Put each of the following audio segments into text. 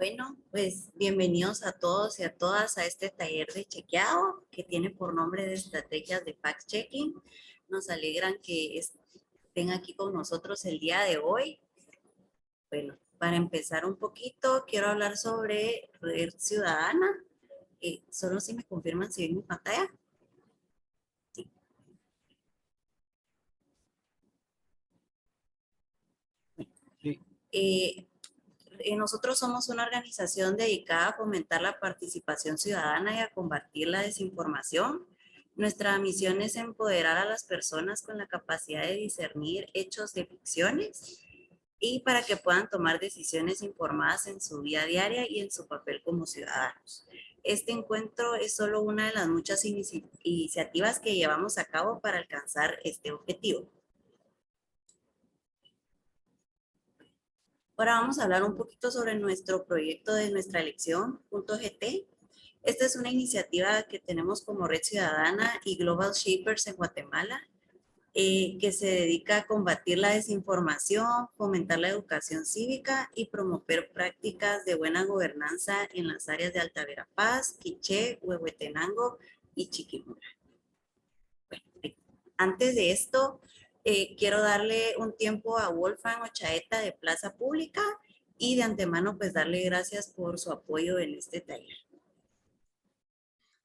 Bueno, pues bienvenidos a todos y a todas a este taller de chequeado que tiene por nombre de estrategias de fact-checking. Nos alegran que estén aquí con nosotros el día de hoy. Bueno, para empezar un poquito, quiero hablar sobre Red Ciudadana. Solo si me confirman si ven mi pantalla. Sí. Sí. Nosotros somos una organización dedicada a fomentar la participación ciudadana y a combatir la desinformación. Nuestra misión es empoderar a las personas con la capacidad de discernir hechos de ficciones y para que puedan tomar decisiones informadas en su vida diaria y en su papel como ciudadanos. Este encuentro es solo una de las muchas iniciativas que llevamos a cabo para alcanzar este objetivo. Ahora vamos a hablar un poquito sobre nuestro proyecto de nuestra elección, .gt. Esta es una iniciativa que tenemos como Red Ciudadana y Global Shapers en Guatemala, que se dedica a combatir la desinformación, fomentar la educación cívica y promover prácticas de buena gobernanza en las áreas de Alta Verapaz, Quiché, Huehuetenango y Chiquimula. Bueno, antes de esto, quiero darle un tiempo a Wolfgang Ochaeta de Plaza Pública y de antemano pues darle gracias por su apoyo en este taller.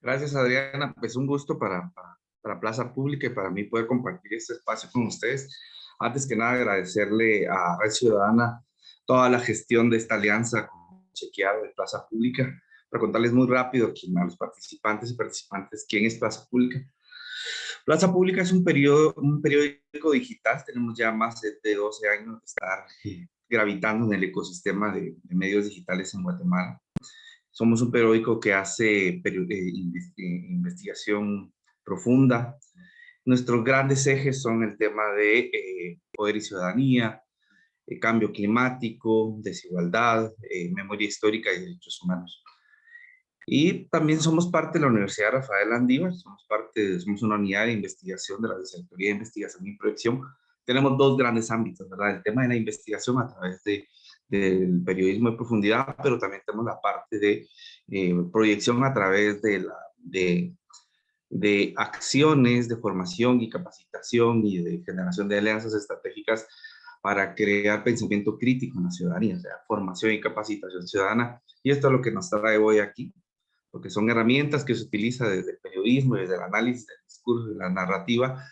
Gracias, Adriana. Pues un gusto para Plaza Pública y para mí poder compartir este espacio con ustedes. Antes que nada, agradecerle a Red Ciudadana toda la gestión de esta alianza con Chequeado de Plaza Pública. Para contarles muy rápido a los participantes y participantes quién es Plaza Pública. Plaza Pública es un periódico digital. Tenemos ya más de 12 años de estar gravitando en el ecosistema de medios digitales en Guatemala. Somos un periódico que hace investigación profunda. Nuestros grandes ejes son el tema de poder y ciudadanía, cambio climático, desigualdad, memoria histórica y derechos humanos. Y también somos parte de la Universidad Rafael Landívar, somos una unidad de investigación de la Vicerrectoría de Investigación y Proyección. Tenemos dos grandes ámbitos, ¿verdad? El tema de la investigación a través del periodismo de profundidad, pero también tenemos la parte de proyección a través de acciones de formación y capacitación y de generación de alianzas estratégicas para crear pensamiento crítico en la ciudadanía, o sea, formación y capacitación ciudadana. Y esto es lo que nos trae hoy aquí, porque son herramientas que se utilizan desde el periodismo, desde el análisis del discurso, de la narrativa,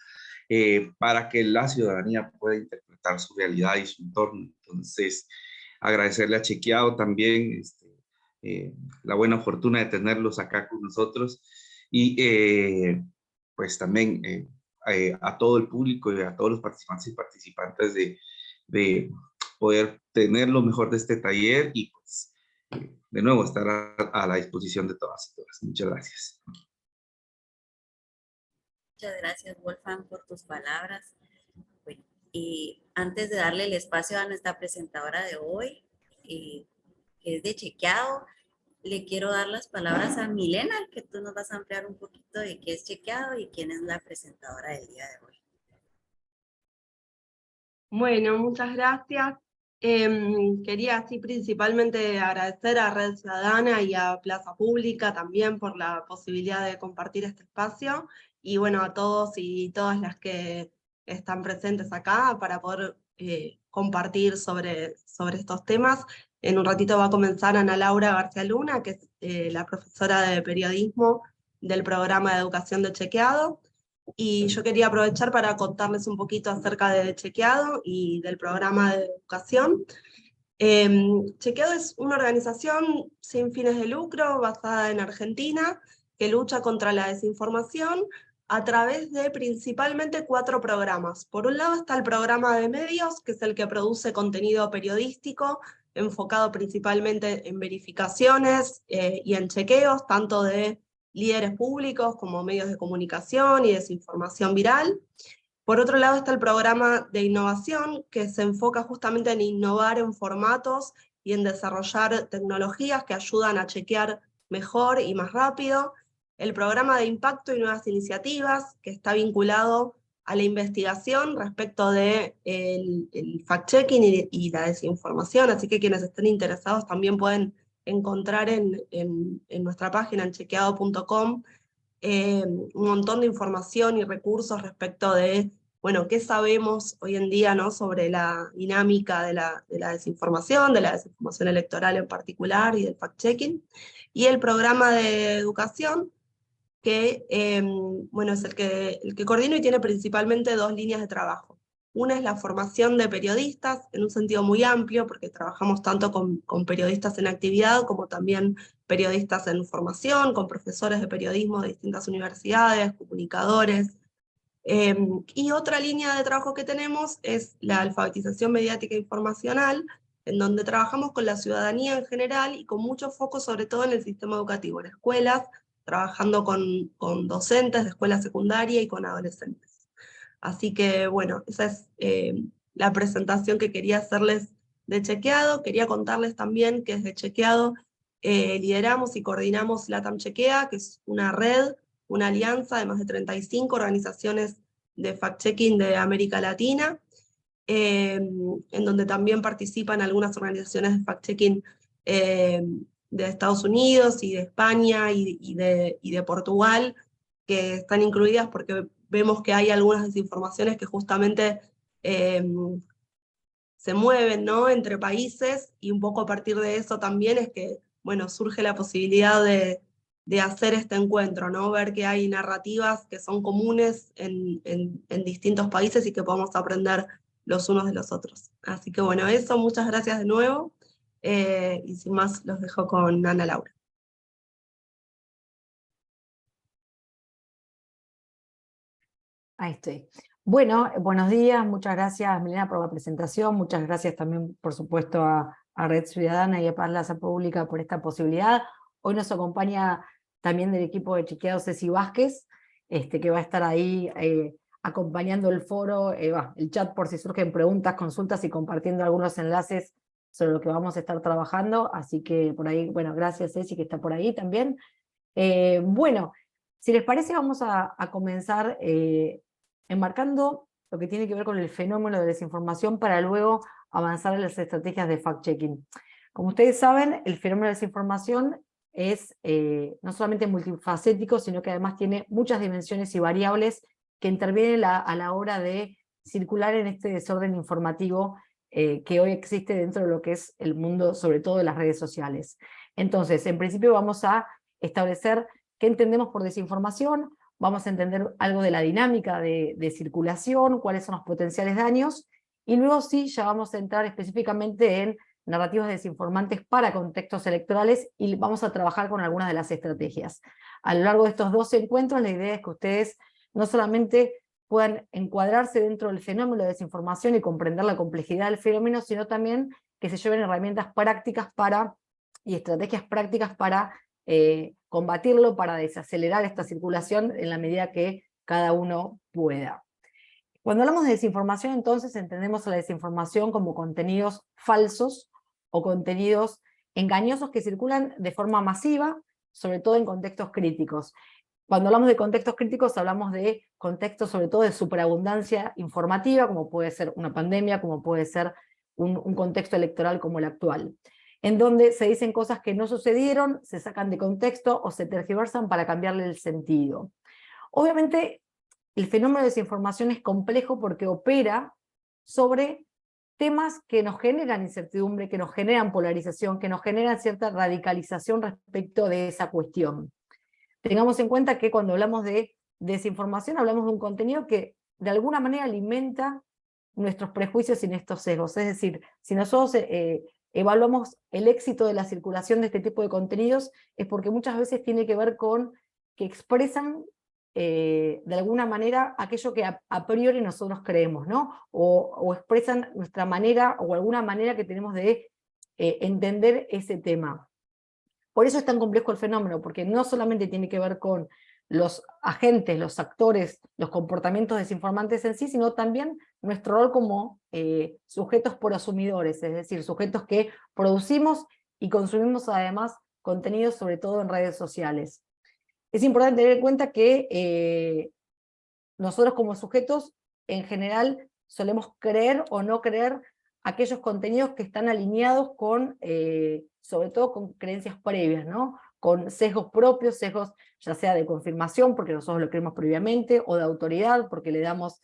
para que la ciudadanía pueda interpretar su realidad y su entorno. Entonces, agradecerle a Chequeado también la buena fortuna de tenerlos acá con nosotros y pues también a todo el público y a todos los participantes y participantes de poder tener lo mejor de este taller y pues de nuevo estar a la disposición de todas y todas. Muchas gracias. Muchas gracias, Wolfgang, por tus palabras. Bueno, y antes de darle el espacio a nuestra presentadora de hoy, que es de Chequeado, le quiero dar las palabras a Milena, que tú nos vas a ampliar un poquito de qué es Chequeado y quién es la presentadora del día de hoy. Bueno, muchas gracias. Quería así principalmente agradecer a Red Ciudadana y a Plaza Pública también por la posibilidad de compartir este espacio y bueno, a todos y todas las que están presentes acá para poder compartir sobre estos temas. En un ratito va a comenzar Ana Laura García Luna, que es la profesora de periodismo del programa de educación de Chequeado. Y yo quería aprovechar para contarles un poquito acerca de Chequeado y del programa de educación. Chequeado es una organización sin fines de lucro basada en Argentina que lucha contra la desinformación a través de principalmente 4 programas. Por un lado está el programa de medios, que es el que produce contenido periodístico enfocado principalmente en verificaciones y en chequeos, tanto de líderes públicos como medios de comunicación y desinformación viral. Por otro lado está el programa de innovación, que se enfoca justamente en innovar en formatos y en desarrollar tecnologías que ayudan a chequear mejor y más rápido. El programa de impacto y nuevas iniciativas, que está vinculado a la investigación respecto de el fact-checking y la desinformación, así que quienes estén interesados también pueden encontrar en nuestra página, en chequeado.com, un montón de información y recursos respecto de, bueno, qué sabemos hoy en día, ¿no?, sobre la dinámica de la desinformación electoral en particular y del fact-checking, y el programa de educación, que bueno, es el que coordino y tiene principalmente dos líneas de trabajo. Una es la formación de periodistas, en un sentido muy amplio, porque trabajamos tanto con periodistas en actividad, como también periodistas en formación, con profesores de periodismo de distintas universidades, comunicadores. Y otra línea de trabajo que tenemos es la alfabetización mediática e informacional, en donde trabajamos con la ciudadanía en general y con mucho foco sobre todo en el sistema educativo, en escuelas, trabajando con docentes de escuela secundaria y con adolescentes. Así que bueno, esa es la presentación que quería hacerles de Chequeado. Quería contarles también que desde Chequeado lideramos y coordinamos LATAM Chequea, que es una red, una alianza de más de 35 organizaciones de fact-checking de América Latina, en donde también participan algunas organizaciones de fact-checking de Estados Unidos y de España y de Portugal, que están incluidas porque vemos que hay algunas desinformaciones que justamente se mueven, ¿no?, entre países, y un poco a partir de eso también es que, bueno, surge la posibilidad de hacer este encuentro, ¿no?, ver que hay narrativas que son comunes en distintos países y que podemos aprender los unos de los otros. Así que bueno, eso, muchas gracias de nuevo, y sin más los dejo con Ana Laura. Ahí estoy. Bueno, buenos días, muchas gracias Milena por la presentación, muchas gracias también por supuesto a Red Ciudadana y a Plaza Pública por esta posibilidad. Hoy nos acompaña también del equipo de Chequeado Ceci Vázquez, que va a estar ahí acompañando el foro, el chat por si surgen preguntas, consultas y compartiendo algunos enlaces sobre lo que vamos a estar trabajando, así que por ahí, bueno, gracias Ceci que está por ahí también. Bueno, si les parece vamos a comenzar enmarcando lo que tiene que ver con el fenómeno de desinformación para luego avanzar en las estrategias de fact-checking. Como ustedes saben, el fenómeno de desinformación es no solamente multifacético, sino que además tiene muchas dimensiones y variables que intervienen a la hora de circular en este desorden informativo que hoy existe dentro de lo que es el mundo, sobre todo de las redes sociales. Entonces, en principio vamos a establecer qué entendemos por desinformación, vamos a entender algo de la dinámica de circulación, cuáles son los potenciales daños, y luego sí ya vamos a entrar específicamente en narrativas desinformantes para contextos electorales y vamos a trabajar con algunas de las estrategias. A lo largo de estos 12 encuentros la idea es que ustedes no solamente puedan encuadrarse dentro del fenómeno de desinformación y comprender la complejidad del fenómeno, sino también que se lleven herramientas prácticas y estrategias prácticas para combatirlo, para desacelerar esta circulación en la medida que cada uno pueda. Cuando hablamos de desinformación, entonces entendemos a la desinformación como contenidos falsos o contenidos engañosos que circulan de forma masiva, sobre todo en contextos críticos. Cuando hablamos de contextos críticos, hablamos de contextos sobre todo de superabundancia informativa, como puede ser una pandemia, como puede ser un contexto electoral como el actual, en donde se dicen cosas que no sucedieron, se sacan de contexto o se tergiversan para cambiarle el sentido. Obviamente, el fenómeno de desinformación es complejo porque opera sobre temas que nos generan incertidumbre, que nos generan polarización, que nos generan cierta radicalización respecto de esa cuestión. Tengamos en cuenta que cuando hablamos de desinformación hablamos de un contenido que de alguna manera alimenta nuestros prejuicios y nuestros sesgos. Es decir, si nosotros evaluamos el éxito de la circulación de este tipo de contenidos, es porque muchas veces tiene que ver con que expresan de alguna manera aquello que a priori nosotros creemos, ¿no? O expresan nuestra manera o alguna manera que tenemos de entender ese tema. Por eso es tan complejo el fenómeno, porque no solamente tiene que ver con los agentes, los actores, los comportamientos desinformantes en sí, sino también nuestro rol como sujetos prosumidores, es decir, sujetos que producimos y consumimos además contenidos, sobre todo en redes sociales. Es importante tener en cuenta que nosotros como sujetos, en general, solemos creer o no creer aquellos contenidos que están alineados con, sobre todo con creencias previas, ¿no? Con sesgos propios, sesgos ya sea de confirmación, porque nosotros lo creemos previamente, o de autoridad, porque le damos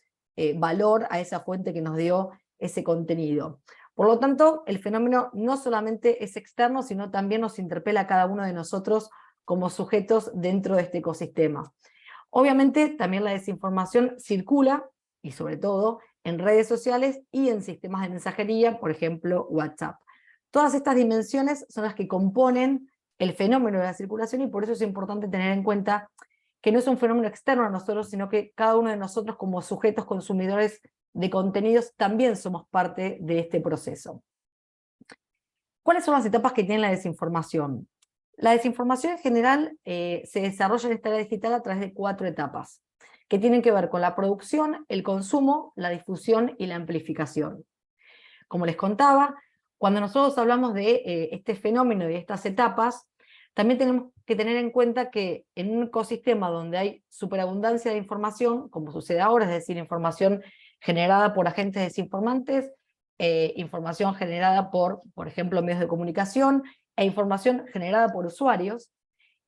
valor a esa fuente que nos dio ese contenido. Por lo tanto, el fenómeno no solamente es externo, sino también nos interpela a cada uno de nosotros como sujetos dentro de este ecosistema. Obviamente, también la desinformación circula, y sobre todo, en redes sociales y en sistemas de mensajería, por ejemplo, WhatsApp. Todas estas dimensiones son las que componen el fenómeno de la circulación, y por eso es importante tener en cuenta que no es un fenómeno externo a nosotros, sino que cada uno de nosotros como sujetos consumidores de contenidos también somos parte de este proceso. ¿Cuáles son las etapas que tiene la desinformación? La desinformación en general se desarrolla en esta era digital a través de 4 etapas, que tienen que ver con la producción, el consumo, la difusión y la amplificación. Como les contaba, cuando nosotros hablamos de este fenómeno y de estas etapas, también tenemos que tener en cuenta que en un ecosistema donde hay superabundancia de información, como sucede ahora, es decir, información generada por agentes desinformantes, información generada por ejemplo, medios de comunicación, e información generada por usuarios,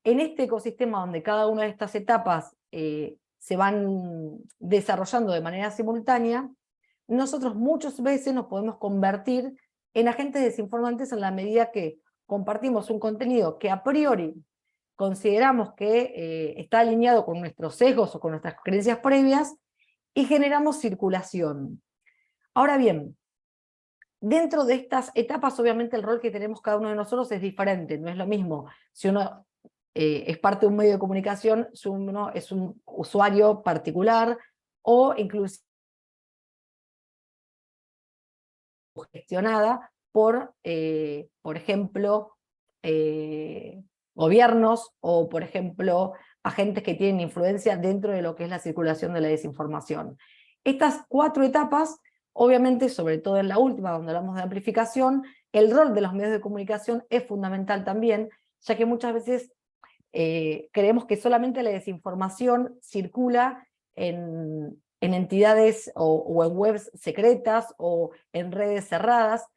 en este ecosistema donde cada una de estas etapas se van desarrollando de manera simultánea, nosotros muchas veces nos podemos convertir en agentes desinformantes en la medida que compartimos un contenido que a priori consideramos que está alineado con nuestros sesgos o con nuestras creencias previas y generamos circulación. Ahora bien, dentro de estas etapas obviamente el rol que tenemos cada uno de nosotros es diferente, no es lo mismo si uno es parte de un medio de comunicación, si uno es un usuario particular o incluso gestionada por ejemplo, gobiernos o, por ejemplo, agentes que tienen influencia dentro de lo que es la circulación de la desinformación. Estas 4 etapas, obviamente, sobre todo en la última, donde hablamos de amplificación, el rol de los medios de comunicación es fundamental también, ya que muchas veces creemos que solamente la desinformación circula en entidades o en webs secretas o en redes cerradas.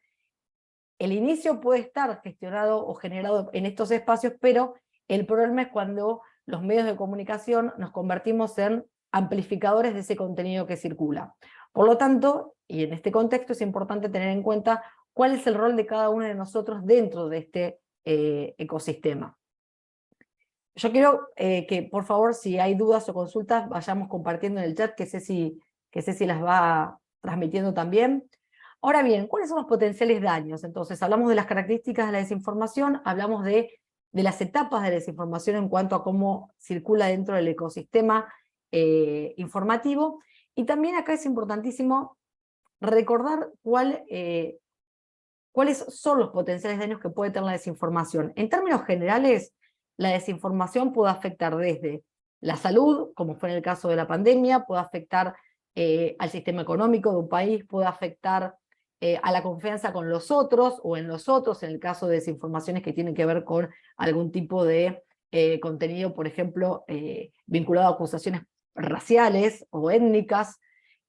El inicio puede estar gestionado o generado en estos espacios, pero el problema es cuando los medios de comunicación nos convertimos en amplificadores de ese contenido que circula. Por lo tanto, y en este contexto es importante tener en cuenta cuál es el rol de cada uno de nosotros dentro de este ecosistema. Yo quiero que, por favor, si hay dudas o consultas, vayamos compartiendo en el chat, que Ceci las va transmitiendo también. Ahora bien, ¿cuáles son los potenciales daños? Entonces, hablamos de las características de la desinformación, hablamos de las etapas de la desinformación en cuanto a cómo circula dentro del ecosistema informativo, y también acá es importantísimo recordar cuáles son los potenciales daños que puede tener la desinformación. En términos generales, la desinformación puede afectar desde la salud, como fue en el caso de la pandemia, puede afectar al sistema económico de un país, puede afectar a la confianza con los otros o en los otros, en el caso de desinformaciones que tienen que ver con algún tipo de contenido, por ejemplo, vinculado a acusaciones raciales o étnicas,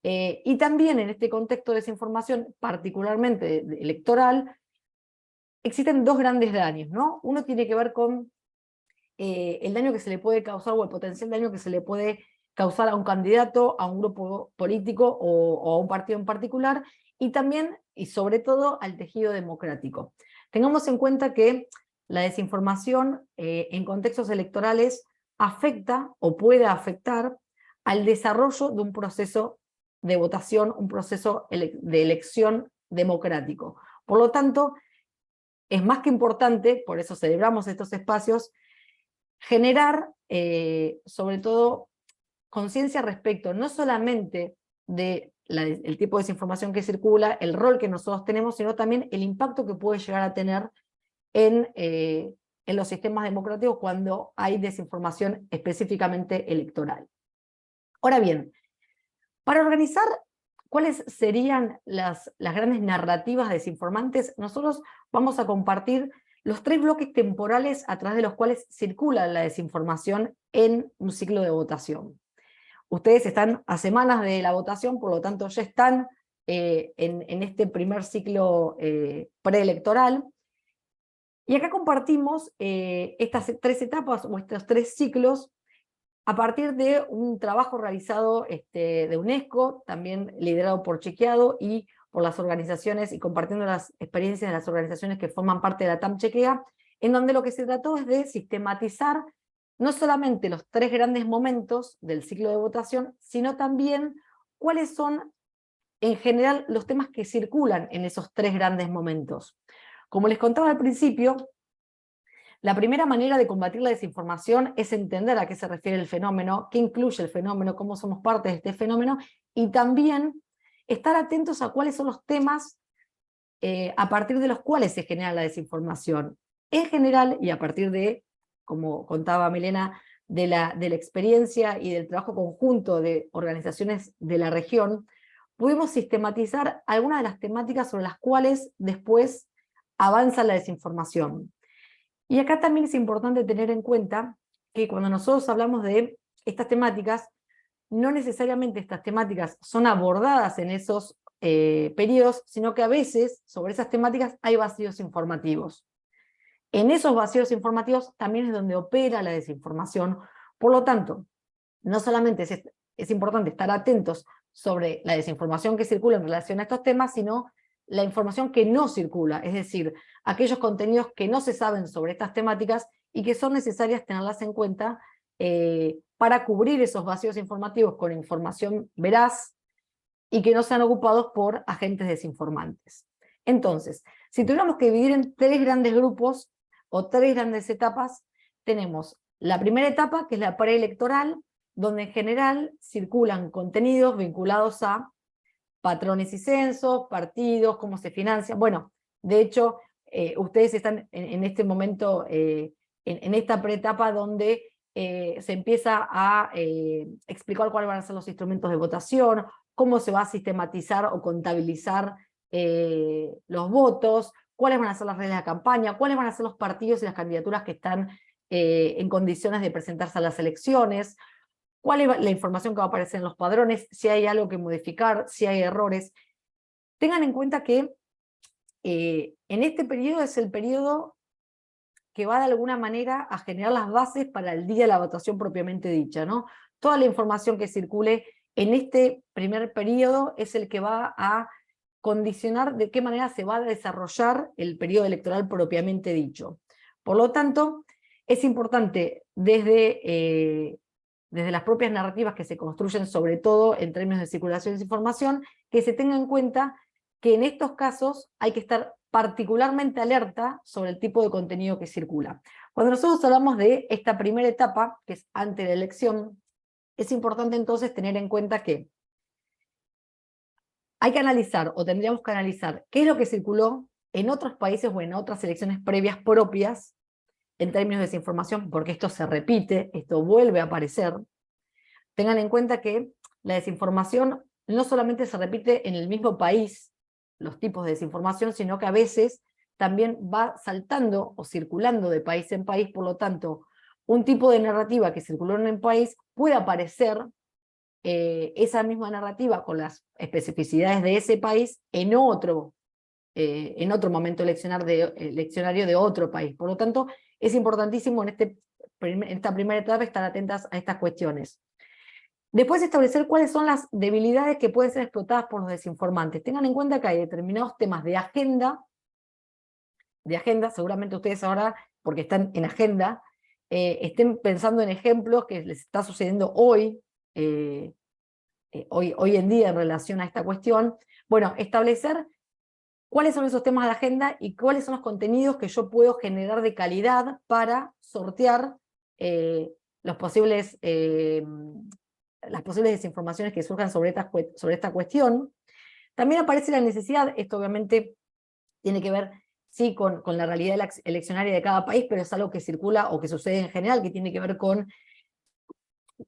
y también en este contexto de desinformación, particularmente electoral, existen 2 grandes daños, ¿no? Uno tiene que ver con el daño que se le puede causar o el potencial daño que se le puede causar a un candidato, a un grupo político o a un partido en particular, y también, y sobre todo, al tejido democrático. Tengamos en cuenta que la desinformación en contextos electorales afecta o puede afectar al desarrollo de un proceso de votación, un proceso de elección democrático. Por lo tanto, es más que importante, por eso celebramos estos espacios, generar, sobre todo, conciencia respecto no solamente del tipo de desinformación que circula, el rol que nosotros tenemos, sino también el impacto que puede llegar a tener en los sistemas democráticos cuando hay desinformación específicamente electoral. Ahora bien, para organizar cuáles serían las grandes narrativas desinformantes, nosotros vamos a compartir los 3 bloques temporales a través de los cuales circula la desinformación en un ciclo de votación. Ustedes están a semanas de la votación, por lo tanto ya están en este primer ciclo preelectoral. Y acá compartimos estas 3 etapas o estos 3 ciclos a partir de un trabajo realizado de UNESCO, también liderado por Chequeado y por las organizaciones, y compartiendo las experiencias de las organizaciones que forman parte de la TAM Chequea, en donde lo que se trató es de sistematizar no solamente los 3 grandes momentos del ciclo de votación, sino también cuáles son en general los temas que circulan en esos 3 grandes momentos. Como les contaba al principio, la primera manera de combatir la desinformación es entender a qué se refiere el fenómeno, qué incluye el fenómeno, cómo somos parte de este fenómeno, y también estar atentos a cuáles son los temas a partir de los cuales se genera la desinformación. En general, y a partir de, como contaba Milena, de la experiencia y del trabajo conjunto de organizaciones de la región, pudimos sistematizar algunas de las temáticas sobre las cuales después avanza la desinformación. Y acá también es importante tener en cuenta que cuando nosotros hablamos de estas temáticas, no necesariamente estas temáticas son abordadas en esos periodos, sino que a veces sobre esas temáticas hay vacíos informativos. En esos vacíos informativos también es donde opera la desinformación. Por lo tanto, no solamente es importante estar atentos sobre la desinformación que circula en relación a estos temas, sino la información que no circula, es decir, aquellos contenidos que no se saben sobre estas temáticas y que son necesarias tenerlas en cuenta para cubrir esos vacíos informativos con información veraz y que no sean ocupados por agentes desinformantes. Entonces, si tuviéramos que dividir en 3 grandes grupos o 3 grandes etapas, tenemos la primera etapa, que es la preelectoral, donde en general circulan contenidos vinculados a patrones y censos, partidos, cómo se financian. Bueno, de hecho, ustedes están en este momento, en esta preetapa donde se empieza a explicar cuáles van a ser los instrumentos de votación, cómo se va a sistematizar o contabilizar los votos, cuáles van a ser las reglas de campaña, cuáles van a ser los partidos y las candidaturas que están en condiciones de presentarse a las elecciones, cuál es la información que va a aparecer en los padrones, si hay algo que modificar, si hay errores. Tengan en cuenta que en este periodo es el periodo que va de alguna manera a generar las bases para el día de la votación propiamente dicha, ¿no? Toda la información que circule en este primer periodo es el que va a condicionar de qué manera se va a desarrollar el periodo electoral propiamente dicho. Por lo tanto, es importante desde las propias narrativas que se construyen, sobre todo en términos de circulación de información, que se tenga en cuenta que en estos casos hay que estar particularmente alerta sobre el tipo de contenido que circula. Cuando nosotros hablamos de esta primera etapa, que es ante la elección, es importante entonces tener en cuenta que hay que analizar, o tendríamos que analizar, qué es lo que circuló en otros países o en otras elecciones previas propias, en términos de desinformación, porque esto se repite, esto vuelve a aparecer. Tengan en cuenta que la desinformación no solamente se repite en el mismo país, los tipos de desinformación, sino que a veces también va saltando o circulando de país en país. Por lo tanto, un tipo de narrativa que circuló en un país puede aparecer esa misma narrativa con las especificidades de ese país en otro momento eleccionario de otro país. Por lo tanto, es importantísimo en esta primera etapa estar atentas a estas cuestiones. Después, establecer cuáles son las debilidades que pueden ser explotadas por los desinformantes. Tengan en cuenta que hay determinados temas de agenda, seguramente ustedes ahora, porque están en agenda, estén pensando en ejemplos que les está sucediendo hoy en día en relación a esta cuestión. Bueno, establecer cuáles son esos temas de agenda y cuáles son los contenidos que yo puedo generar de calidad para sortear las posibles desinformaciones que surjan sobre esta cuestión. También aparece la necesidad, esto obviamente tiene que ver sí, con la realidad eleccionaria de cada país, pero es algo que circula o que sucede en general, que tiene que ver con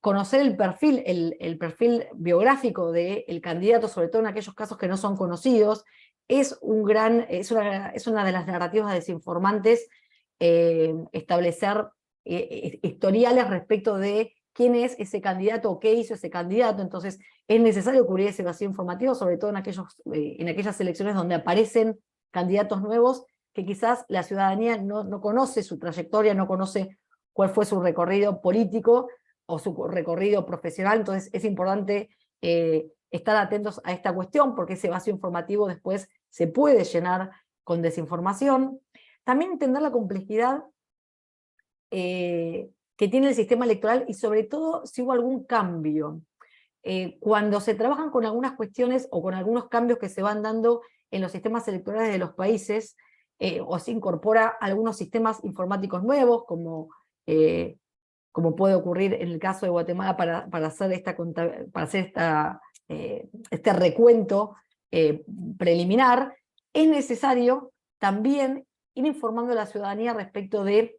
conocer el perfil biográfico del candidato, sobre todo en aquellos casos que no son conocidos. Es una de las narrativas desinformantes establecer historiales respecto de quién es ese candidato o qué hizo ese candidato. Entonces es necesario cubrir ese vacío informativo, sobre todo en aquellas elecciones donde aparecen candidatos nuevos que quizás la ciudadanía no conoce su trayectoria, no conoce cuál fue su recorrido político o su recorrido profesional. Entonces es importante estar atentos a esta cuestión, porque ese vacío informativo después se puede llenar con desinformación. También entender la complejidad que tiene el sistema electoral y sobre todo si hubo algún cambio. Cuando se trabajan con algunas cuestiones o con algunos cambios que se van dando en los sistemas electorales de los países, o se incorpora algunos sistemas informáticos nuevos, como puede ocurrir en el caso de Guatemala para hacer este recuento preliminar, es necesario también ir informando a la ciudadanía respecto de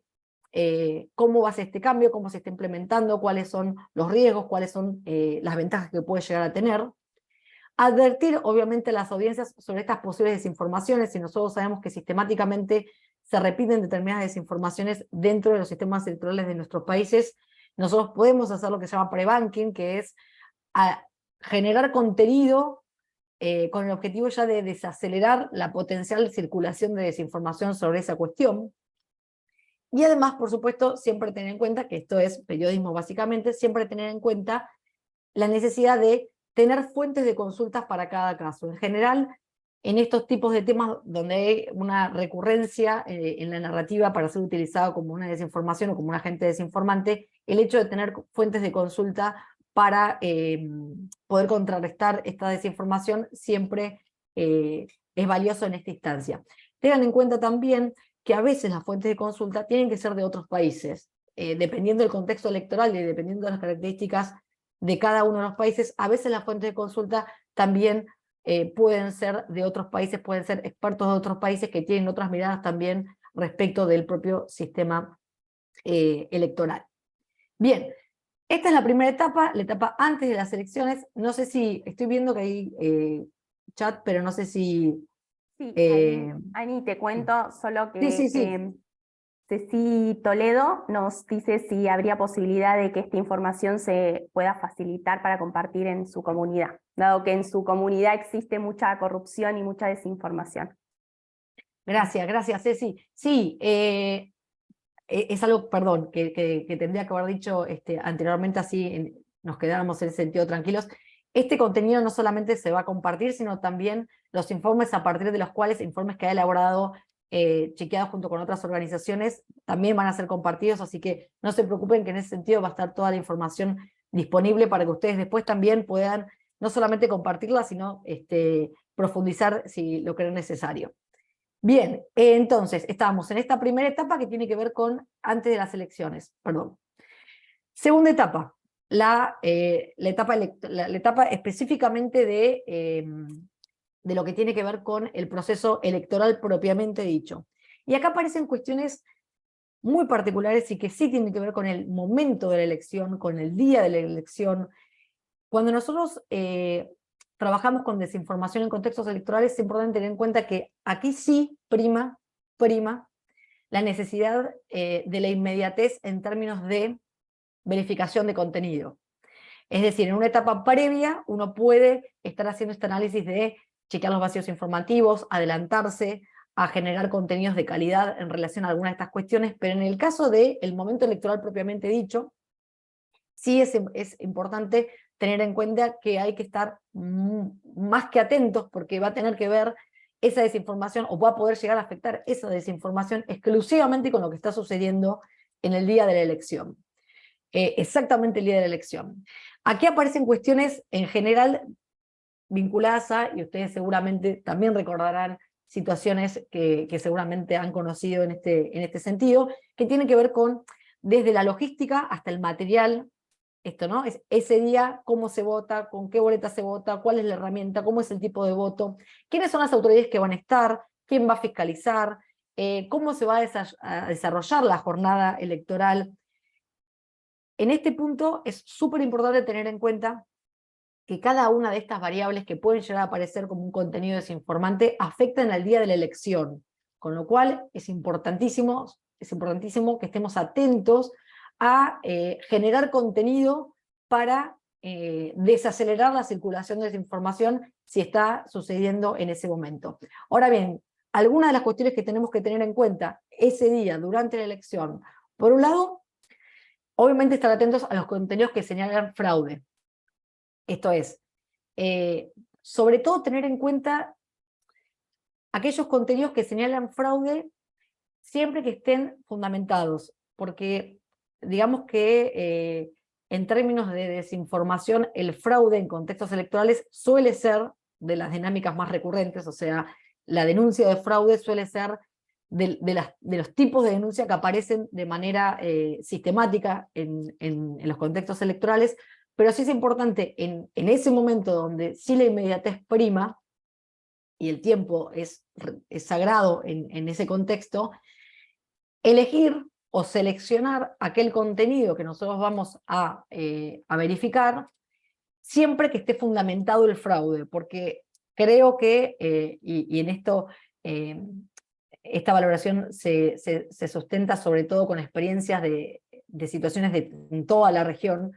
cómo va a ser este cambio, cómo se está implementando, cuáles son los riesgos, cuáles son las ventajas que puede llegar a tener. Advertir, obviamente, a las audiencias sobre estas posibles desinformaciones. Si nosotros sabemos que sistemáticamente se repiten determinadas desinformaciones dentro de los sistemas electorales de nuestros países, nosotros podemos hacer lo que se llama pre-banking, que es generar contenido con el objetivo ya de desacelerar la potencial circulación de desinformación sobre esa cuestión. Y además, por supuesto, siempre tener en cuenta, que esto es periodismo básicamente, siempre tener en cuenta la necesidad de tener fuentes de consultas para cada caso. En general, en estos tipos de temas donde hay una recurrencia en la narrativa para ser utilizado como una desinformación o como un agente desinformante, el hecho de tener fuentes de consulta para poder contrarrestar esta desinformación siempre es valioso en esta instancia. Tengan en cuenta también que a veces las fuentes de consulta tienen que ser de otros países, dependiendo del contexto electoral y dependiendo de las características de cada uno de los países. A veces las fuentes de consulta también pueden ser de otros países, pueden ser expertos de otros países que tienen otras miradas también respecto del propio sistema electoral. Bien, esta es la primera etapa, la etapa antes de las elecciones. No sé si, estoy viendo que hay chat, pero no sé si... Sí, Ani, te cuento solo que Sí. Ceci Toledo nos dice si habría posibilidad de que esta información se pueda facilitar para compartir en su comunidad, dado que en su comunidad existe mucha corrupción y mucha desinformación. Gracias, Ceci. Sí, es algo, perdón, que tendría que haber dicho anteriormente, así nos quedáramos en ese sentido tranquilos. Este contenido no solamente se va a compartir, sino también los informes a partir de los cuales, informes que ha elaborado, chequeados junto con otras organizaciones, también van a ser compartidos, así que no se preocupen, que en ese sentido va a estar toda la información disponible para que ustedes después también puedan no solamente compartirla, sino profundizar si lo creen necesario. Bien, entonces estamos en esta primera etapa que tiene que ver con antes de las elecciones, perdón. Segunda etapa, la etapa específicamente de lo que tiene que ver con el proceso electoral propiamente dicho. Y acá aparecen cuestiones muy particulares y que sí tienen que ver con el momento de la elección, con el día de la elección. Cuando nosotros trabajamos con desinformación en contextos electorales, es importante tener en cuenta que aquí sí prima la necesidad de la inmediatez en términos de verificación de contenido. Es decir, en una etapa previa uno puede estar haciendo este análisis de chequear los vacíos informativos, adelantarse a generar contenidos de calidad en relación a algunas de estas cuestiones, pero en el caso del momento electoral propiamente dicho, sí es importante tener en cuenta que hay que estar más que atentos, porque va a tener que ver esa desinformación, o va a poder llegar a afectar esa desinformación exclusivamente con lo que está sucediendo en el día de la elección. Exactamente el día de la elección. Aquí aparecen cuestiones en general vinculadas a, y ustedes seguramente también recordarán situaciones que seguramente han conocido en este sentido, que tienen que ver con desde la logística hasta el material. Esto, ¿no? Es ese día, cómo se vota, con qué boleta se vota, cuál es la herramienta, cómo es el tipo de voto, quiénes son las autoridades que van a estar, quién va a fiscalizar, cómo se va a desarrollar la jornada electoral. En este punto es súper importante tener en cuenta que cada una de estas variables que pueden llegar a aparecer como un contenido desinformante afectan al día de la elección, con lo cual es importantísimo que estemos atentos a generar contenido para desacelerar la circulación de desinformación si está sucediendo en ese momento. Ahora bien, algunas de las cuestiones que tenemos que tener en cuenta ese día, durante la elección, por un lado, obviamente estar atentos a los contenidos que señalan fraude. Esto es, sobre todo tener en cuenta aquellos contenidos que señalan fraude siempre que estén fundamentados, porque digamos que en términos de desinformación, el fraude en contextos electorales suele ser de las dinámicas más recurrentes, o sea, la denuncia de fraude suele ser de los tipos de denuncia que aparecen de manera sistemática en los contextos electorales, pero sí es importante en ese momento donde sí la inmediatez prima, y el tiempo es sagrado en ese contexto, elegir o seleccionar aquel contenido que nosotros vamos a verificar, siempre que esté fundamentado el fraude, porque creo que, y en esto, esta valoración se sustenta sobre todo con experiencias de situaciones en toda la región,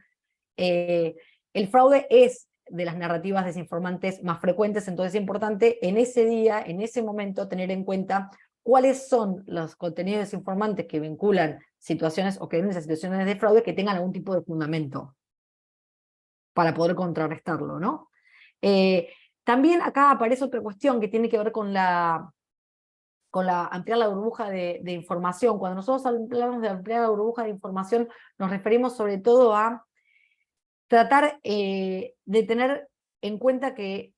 el fraude es de las narrativas desinformantes más frecuentes, entonces es importante en ese día, en ese momento, tener en cuenta cuáles son los contenidos desinformantes que vinculan situaciones o que denuncian situaciones de fraude que tengan algún tipo de fundamento para poder contrarrestarlo, ¿no? También acá aparece otra cuestión que tiene que ver con ampliar la burbuja de información. Cuando nosotros hablamos de ampliar la burbuja de información, nos referimos sobre todo a tratar de tener en cuenta que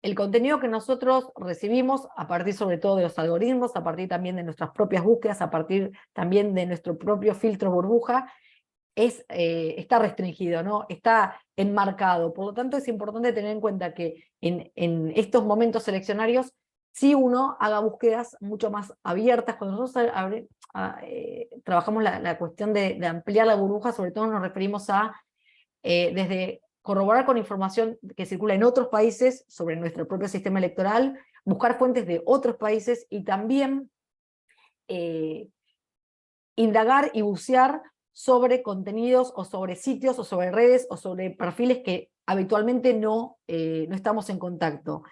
el contenido que nosotros recibimos, a partir sobre todo de los algoritmos, a partir también de nuestras propias búsquedas, a partir también de nuestro propio filtro burbuja, está restringido, ¿no? Está enmarcado. Por lo tanto, es importante tener en cuenta que en estos momentos eleccionarios, si uno haga búsquedas mucho más abiertas. Cuando nosotros trabajamos la cuestión de ampliar la burbuja, sobre todo nos referimos a desde corroborar con información que circula en otros países sobre nuestro propio sistema electoral, buscar fuentes de otros países y también indagar y bucear sobre contenidos o sobre sitios o sobre redes o sobre perfiles que habitualmente no estamos en contacto.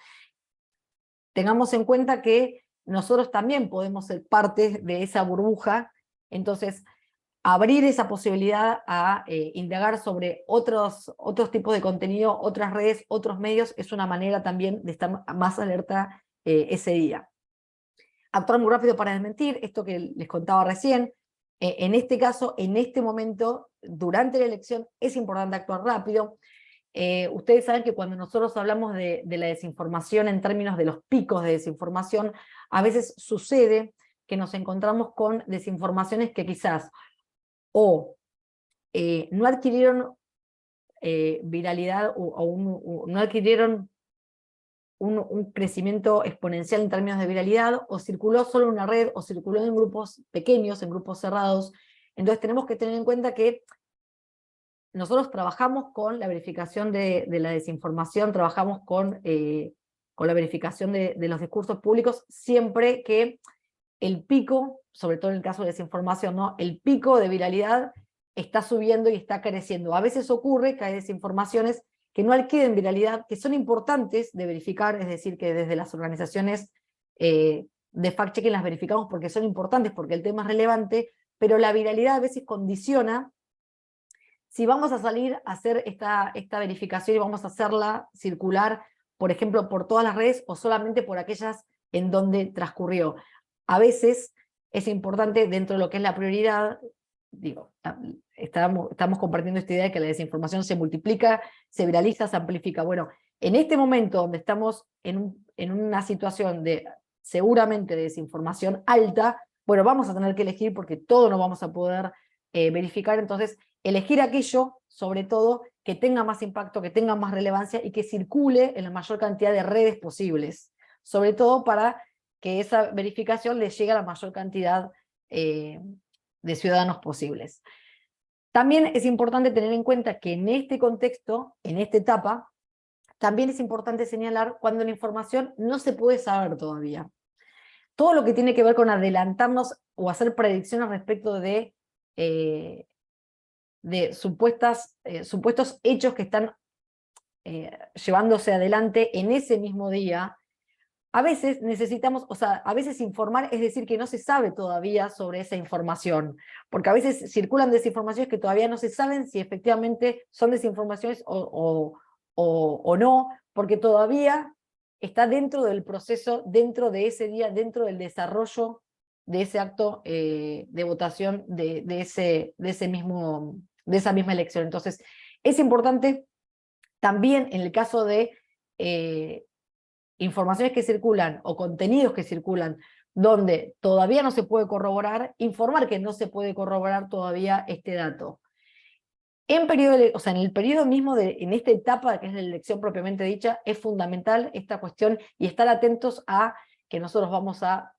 Tengamos en cuenta que nosotros también podemos ser parte de esa burbuja, entonces abrir esa posibilidad a indagar sobre otros tipos de contenido, otras redes, otros medios, es una manera también de estar más alerta ese día. Actuar muy rápido para desmentir, esto que les contaba recién, en este caso, en este momento, durante la elección, es importante actuar rápido. Ustedes saben que cuando nosotros hablamos de la desinformación en términos de los picos de desinformación, a veces sucede que nos encontramos con desinformaciones que quizás o no adquirieron viralidad o no adquirieron un crecimiento exponencial en términos de viralidad, o circuló solo en una red, o circuló en grupos pequeños, en grupos cerrados. Entonces tenemos que tener en cuenta que nosotros trabajamos con la verificación de la desinformación, trabajamos con la verificación de los discursos públicos, siempre que el pico, sobre todo en el caso de desinformación, ¿no? El pico de viralidad está subiendo y está creciendo. A veces ocurre que hay desinformaciones que no adquieren viralidad, que son importantes de verificar, es decir, que desde las organizaciones de fact-checking las verificamos porque son importantes, porque el tema es relevante, pero la viralidad a veces condiciona si vamos a salir a hacer esta verificación y vamos a hacerla circular, por ejemplo, por todas las redes o solamente por aquellas en donde transcurrió. A veces es importante, dentro de lo que es la prioridad, digo, estamos compartiendo esta idea de que la desinformación se multiplica, se viraliza, se amplifica. Bueno, en este momento donde estamos en una situación de seguramente de desinformación alta, bueno, vamos a tener que elegir porque todo no vamos a poder verificar, entonces elegir aquello, sobre todo, que tenga más impacto, que tenga más relevancia y que circule en la mayor cantidad de redes posibles, sobre todo para que esa verificación le llegue a la mayor cantidad de ciudadanos posibles. También es importante tener en cuenta que en este contexto, en esta etapa, también es importante señalar cuando la información no se puede saber todavía. Todo lo que tiene que ver con adelantarnos o hacer predicciones respecto de de supuestos hechos que están llevándose adelante en ese mismo día. A veces necesitamos, o sea, a veces informar es decir que no se sabe todavía sobre esa información, porque a veces circulan desinformaciones que todavía no se saben si efectivamente son desinformaciones o no, porque todavía está dentro del proceso, dentro de ese día, dentro del desarrollo de ese acto de votación de esa misma elección. Entonces, es importante también en el caso de informaciones que circulan o contenidos que circulan donde todavía no se puede corroborar, informar que no se puede corroborar todavía este dato. En el periodo mismo, en esta etapa que es la elección propiamente dicha, es fundamental esta cuestión y estar atentos a que nosotros vamos a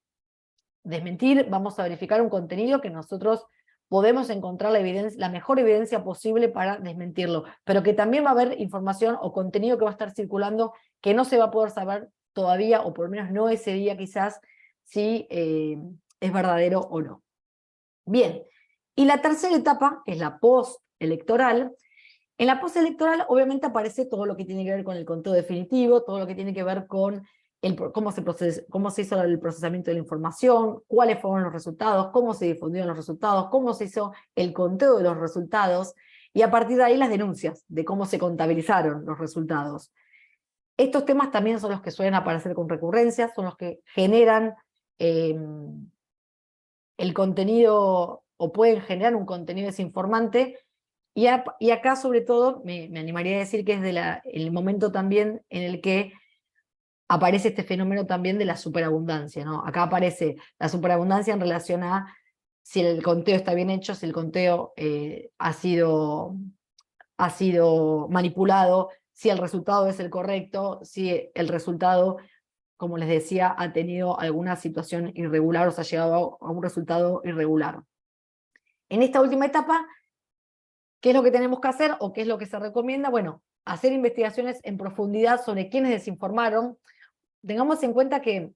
desmentir, vamos a verificar un contenido que nosotros podemos encontrar la mejor evidencia posible para desmentirlo, pero que también va a haber información o contenido que va a estar circulando que no se va a poder saber todavía, o por lo menos no ese día quizás, si es verdadero o no. Bien, y la tercera etapa, que es la postelectoral. En la postelectoral obviamente aparece todo lo que tiene que ver con el conteo definitivo, todo lo que tiene que ver con cómo se hizo el procesamiento de la información, cuáles fueron los resultados, cómo se difundieron los resultados, cómo se hizo el conteo de los resultados, y a partir de ahí las denuncias de cómo se contabilizaron los resultados. Estos temas también son los que suelen aparecer con recurrencia, son los que generan el contenido, o pueden generar un contenido desinformante, y acá sobre todo me animaría a decir que es el momento también en el que aparece este fenómeno también de la superabundancia, ¿no? Acá aparece la superabundancia en relación a si el conteo está bien hecho, si el conteo ha sido manipulado, si el resultado es el correcto, si el resultado, como les decía, ha tenido alguna situación irregular o se ha llegado a un resultado irregular. En esta última etapa, ¿qué es lo que tenemos que hacer o qué es lo que se recomienda? Bueno, hacer investigaciones en profundidad sobre quiénes desinformaron. Tengamos en cuenta que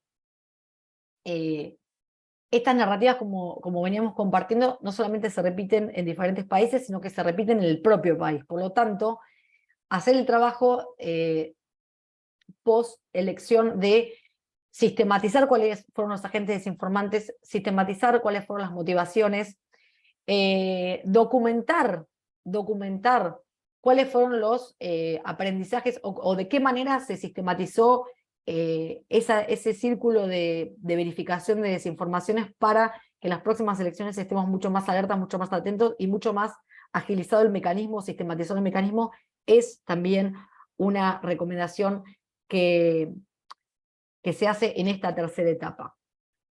estas narrativas, como veníamos compartiendo, no solamente se repiten en diferentes países, sino que se repiten en el propio país. Por lo tanto, hacer el trabajo post-elección de sistematizar cuáles fueron los agentes desinformantes, sistematizar cuáles fueron las motivaciones, documentar cuáles fueron los aprendizajes o de qué manera se sistematizó ese círculo de verificación de desinformaciones para que en las próximas elecciones estemos mucho más alertas, mucho más atentos y mucho más agilizado el mecanismo, sistematizado el mecanismo, es también una recomendación que se hace en esta tercera etapa.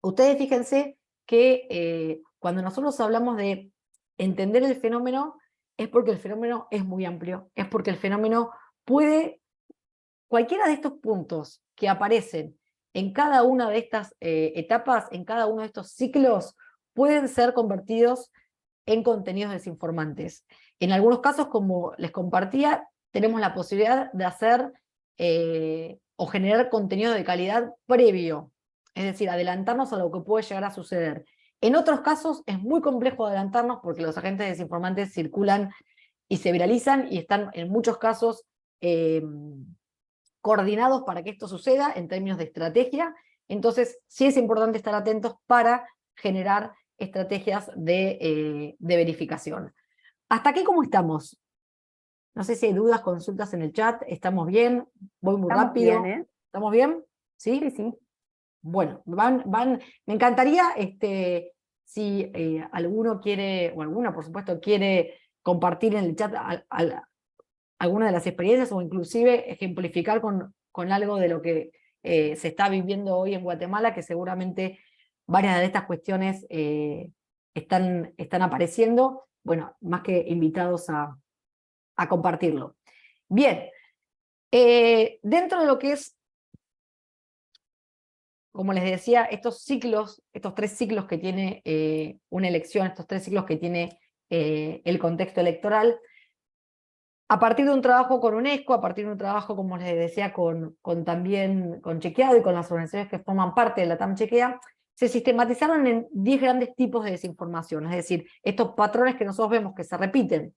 Ustedes fíjense que cuando nosotros hablamos de entender el fenómeno, es porque el fenómeno es muy amplio, es porque el fenómeno puede, cualquiera de estos puntos que aparecen en cada una de estas etapas, en cada uno de estos ciclos, pueden ser convertidos en contenidos desinformantes. En algunos casos, como les compartía, tenemos la posibilidad de hacer o generar contenido de calidad previo, es decir, adelantarnos a lo que puede llegar a suceder. En otros casos es muy complejo adelantarnos porque los agentes desinformantes circulan y se viralizan y están en muchos casos coordinados para que esto suceda en términos de estrategia. Entonces sí es importante estar atentos para generar estrategias de verificación. ¿Hasta aquí cómo estamos? No sé si hay dudas, consultas en el chat. ¿Estamos bien? ¿Voy muy rápido? Bien, ¿eh? ¿Estamos bien? ¿Sí? Sí, sí. Bueno, me encantaría si alguno quiere, o alguna por supuesto, quiere compartir en el chat alguna de las experiencias o inclusive ejemplificar con algo de lo que se está viviendo hoy en Guatemala, que seguramente varias de estas cuestiones están apareciendo. Bueno, más que invitados a compartirlo. Bien, dentro de lo que es, como les decía, estos ciclos, estos 3 ciclos que tiene una elección, estos 3 ciclos que tiene el contexto electoral, a partir de un trabajo con UNESCO, a partir de un trabajo, como les decía, también con Chequeado y con las organizaciones que forman parte de la TAM Chequea, se sistematizaron en 10 grandes tipos de desinformación, es decir, estos patrones que nosotros vemos que se repiten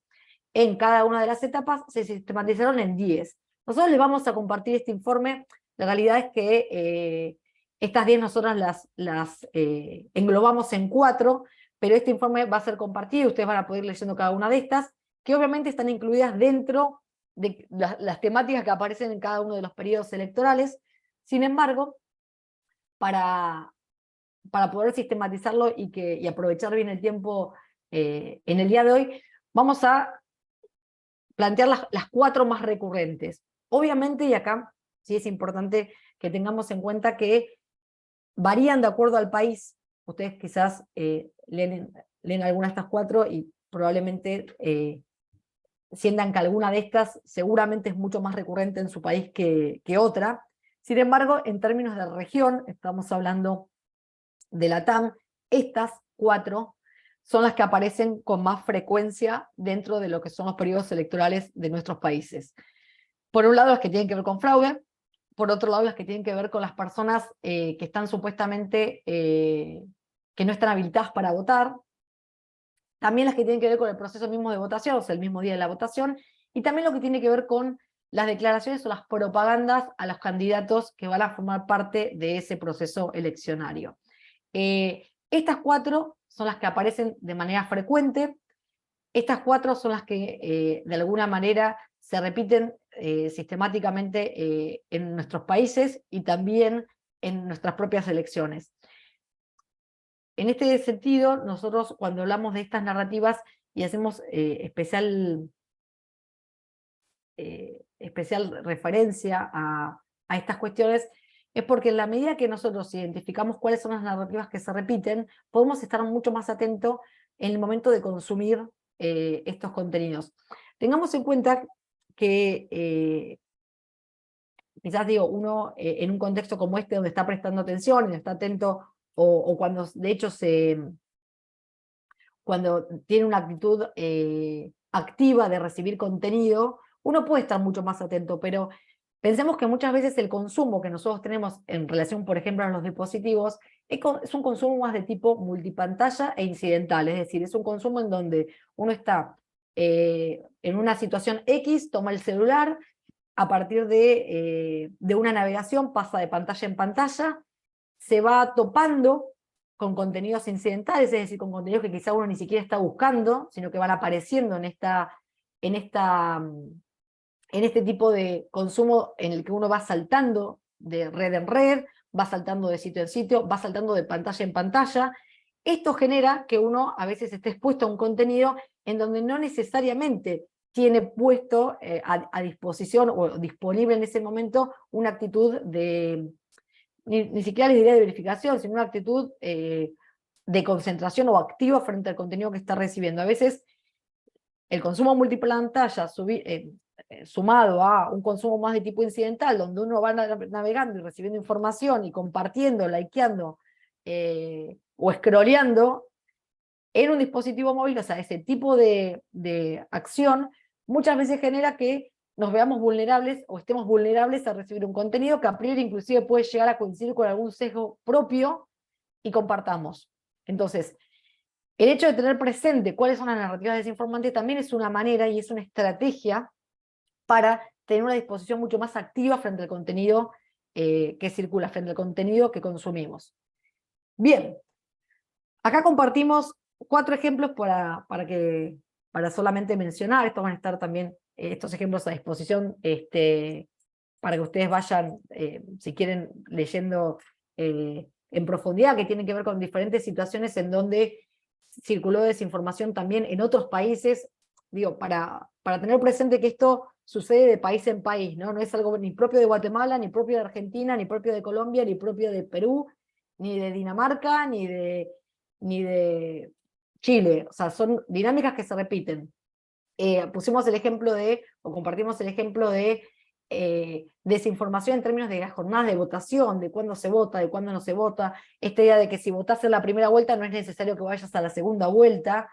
en cada una de las etapas, se sistematizaron en 10. Nosotros les vamos a compartir este informe, la realidad es que estas 10 nosotros las englobamos en 4, pero este informe va a ser compartido, ustedes van a poder ir leyendo cada una de estas, que obviamente están incluidas dentro de las temáticas que aparecen en cada uno de los periodos electorales. Sin embargo, para poder sistematizarlo y aprovechar bien el tiempo en el día de hoy, vamos a plantear las 4 más recurrentes. Obviamente, y acá sí es importante que tengamos en cuenta que varían de acuerdo al país. Ustedes quizás leen alguna de estas 4 y probablemente sientan que alguna de estas seguramente es mucho más recurrente en su país que otra. Sin embargo, en términos de región, estamos hablando de la TAM, estas 4 son las que aparecen con más frecuencia dentro de lo que son los periodos electorales de nuestros países. Por un lado, las que tienen que ver con fraude, por otro lado, las que tienen que ver con las personas que están supuestamente, que no están habilitadas para votar, también las que tienen que ver con el proceso mismo de votación, o sea, el mismo día de la votación, y también lo que tiene que ver con las declaraciones o las propagandas a los candidatos que van a formar parte de ese proceso eleccionario. Estas 4 son las que aparecen de manera frecuente, estas 4 son las que de alguna manera se repiten sistemáticamente en nuestros países y también en nuestras propias elecciones. En este sentido, nosotros cuando hablamos de estas narrativas y hacemos especial referencia a estas cuestiones, es porque en la medida que nosotros identificamos cuáles son las narrativas que se repiten, podemos estar mucho más atentos en el momento de consumir estos contenidos. Tengamos en cuenta que quizás digo, uno en un contexto como este donde está prestando atención y está atento, o cuando de hecho cuando tiene una actitud activa de recibir contenido, uno puede estar mucho más atento, pero pensemos que muchas veces el consumo que nosotros tenemos en relación, por ejemplo, a los dispositivos, es un consumo más de tipo multipantalla e incidental, es decir, es un consumo en donde uno está en una situación X, toma el celular, a partir de una navegación pasa de pantalla en pantalla, se va topando con contenidos incidentales, es decir, con contenidos que quizá uno ni siquiera está buscando, sino que van apareciendo en este tipo de consumo en el que uno va saltando de red en red, va saltando de sitio en sitio, va saltando de pantalla en pantalla. Esto genera que uno a veces esté expuesto a un contenido en donde no necesariamente tiene puesto a disposición o disponible en ese momento una actitud de, ni siquiera les diría de verificación, sino una actitud de concentración o activa frente al contenido que está recibiendo. A veces el consumo multipantalla sumado a un consumo más de tipo incidental, donde uno va navegando y recibiendo información y compartiendo, likeando o scrolleando en un dispositivo móvil, o sea, ese tipo de acción muchas veces genera que nos veamos vulnerables o estemos vulnerables a recibir un contenido que a priori inclusive puede llegar a coincidir con algún sesgo propio y compartamos. Entonces, el hecho de tener presente cuáles son las narrativas desinformantes también es una manera y es una estrategia para tener una disposición mucho más activa frente al contenido que circula, frente al contenido que consumimos. Bien, acá compartimos 4 ejemplos para solamente mencionar. Estos van a estar también, estos ejemplos a disposición para que ustedes vayan, si quieren, leyendo en profundidad, que tienen que ver con diferentes situaciones en donde circuló desinformación también en otros países, digo, para tener presente que esto sucede de país en país, ¿no? No es algo ni propio de Guatemala, ni propio de Argentina, ni propio de Colombia, ni propio de Perú, ni de Dinamarca, ni de Chile. O sea, son dinámicas que se repiten. Pusimos el ejemplo o compartimos el ejemplo de desinformación en términos de las jornadas de votación, de cuándo se vota, de cuándo no se vota, esta idea de que si votás en la primera vuelta no es necesario que vayas a la segunda vuelta,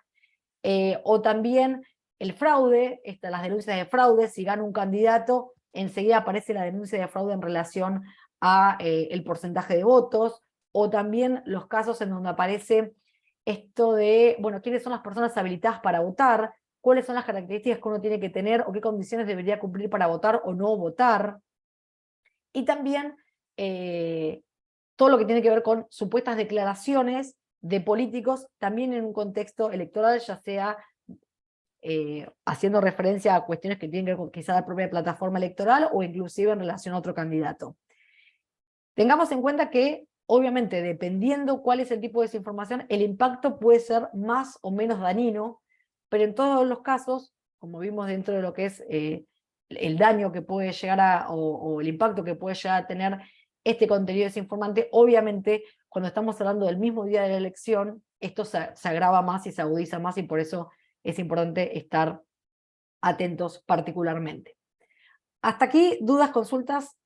o también el fraude, las denuncias de fraude, si gana un candidato, enseguida aparece la denuncia de fraude en relación a el porcentaje de votos, o también los casos en donde aparece esto de, bueno, quiénes son las personas habilitadas para votar, cuáles son las características que uno tiene que tener o qué condiciones debería cumplir para votar o no votar. Y también todo lo que tiene que ver con supuestas declaraciones de políticos, también en un contexto electoral, ya sea haciendo referencia a cuestiones que tienen que ver con quizá la propia plataforma electoral o inclusive en relación a otro candidato. Tengamos en cuenta que, obviamente, dependiendo cuál es el tipo de desinformación, el impacto puede ser más o menos dañino, pero en todos los casos, como vimos dentro de lo que es el daño que puede llegar o el impacto que puede llegar a tener este contenido desinformante, obviamente, cuando estamos hablando del mismo día de la elección, esto se agrava más y se agudiza más, y por eso es importante estar atentos particularmente. Hasta aquí, ¿dudas, consultas?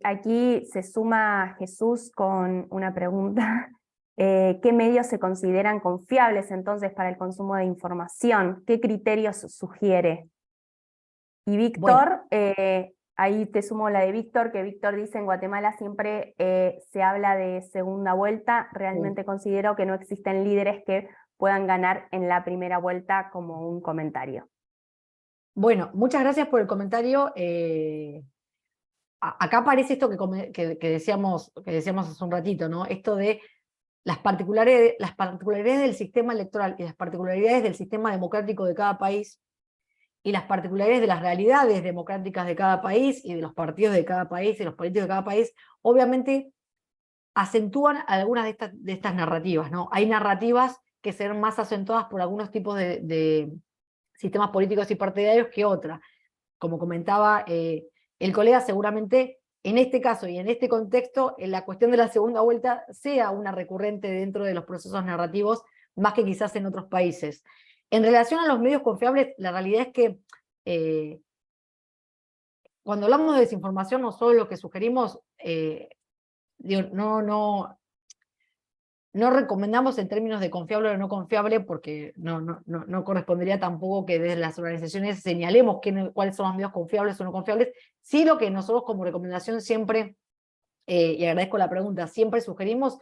Aquí se suma Jesús con una pregunta. ¿Qué medios se consideran confiables entonces para el consumo de información? ¿Qué criterios sugiere? Y Víctor, ahí te sumo la de Víctor, que Víctor dice: en Guatemala siempre se habla de segunda vuelta. Realmente considero que no existen líderes que puedan ganar en la primera vuelta, como un comentario. Bueno, muchas gracias por el comentario. Acá aparece esto que decíamos hace un ratito, ¿no? Esto de las particularidades del sistema electoral y las particularidades del sistema democrático de cada país, y las particularidades de las realidades democráticas de cada país y de los partidos de cada país y los políticos de cada país, obviamente acentúan algunas de estas narrativas, ¿no? Hay narrativas que se ven más acentuadas por algunos tipos de sistemas políticos y partidarios que otras. Como comentaba el colega, seguramente en este caso y en este contexto, la cuestión de la segunda vuelta sea una recurrente dentro de los procesos narrativos, más que quizás en otros países. En relación a los medios confiables, la realidad es que cuando hablamos de desinformación, nosotros lo que sugerimos, no recomendamos en términos de confiable o no confiable, porque no correspondería tampoco que desde las organizaciones señalemos cuáles son los medios confiables o no confiables. Sí, lo que nosotros como recomendación siempre, y agradezco la pregunta, siempre sugerimos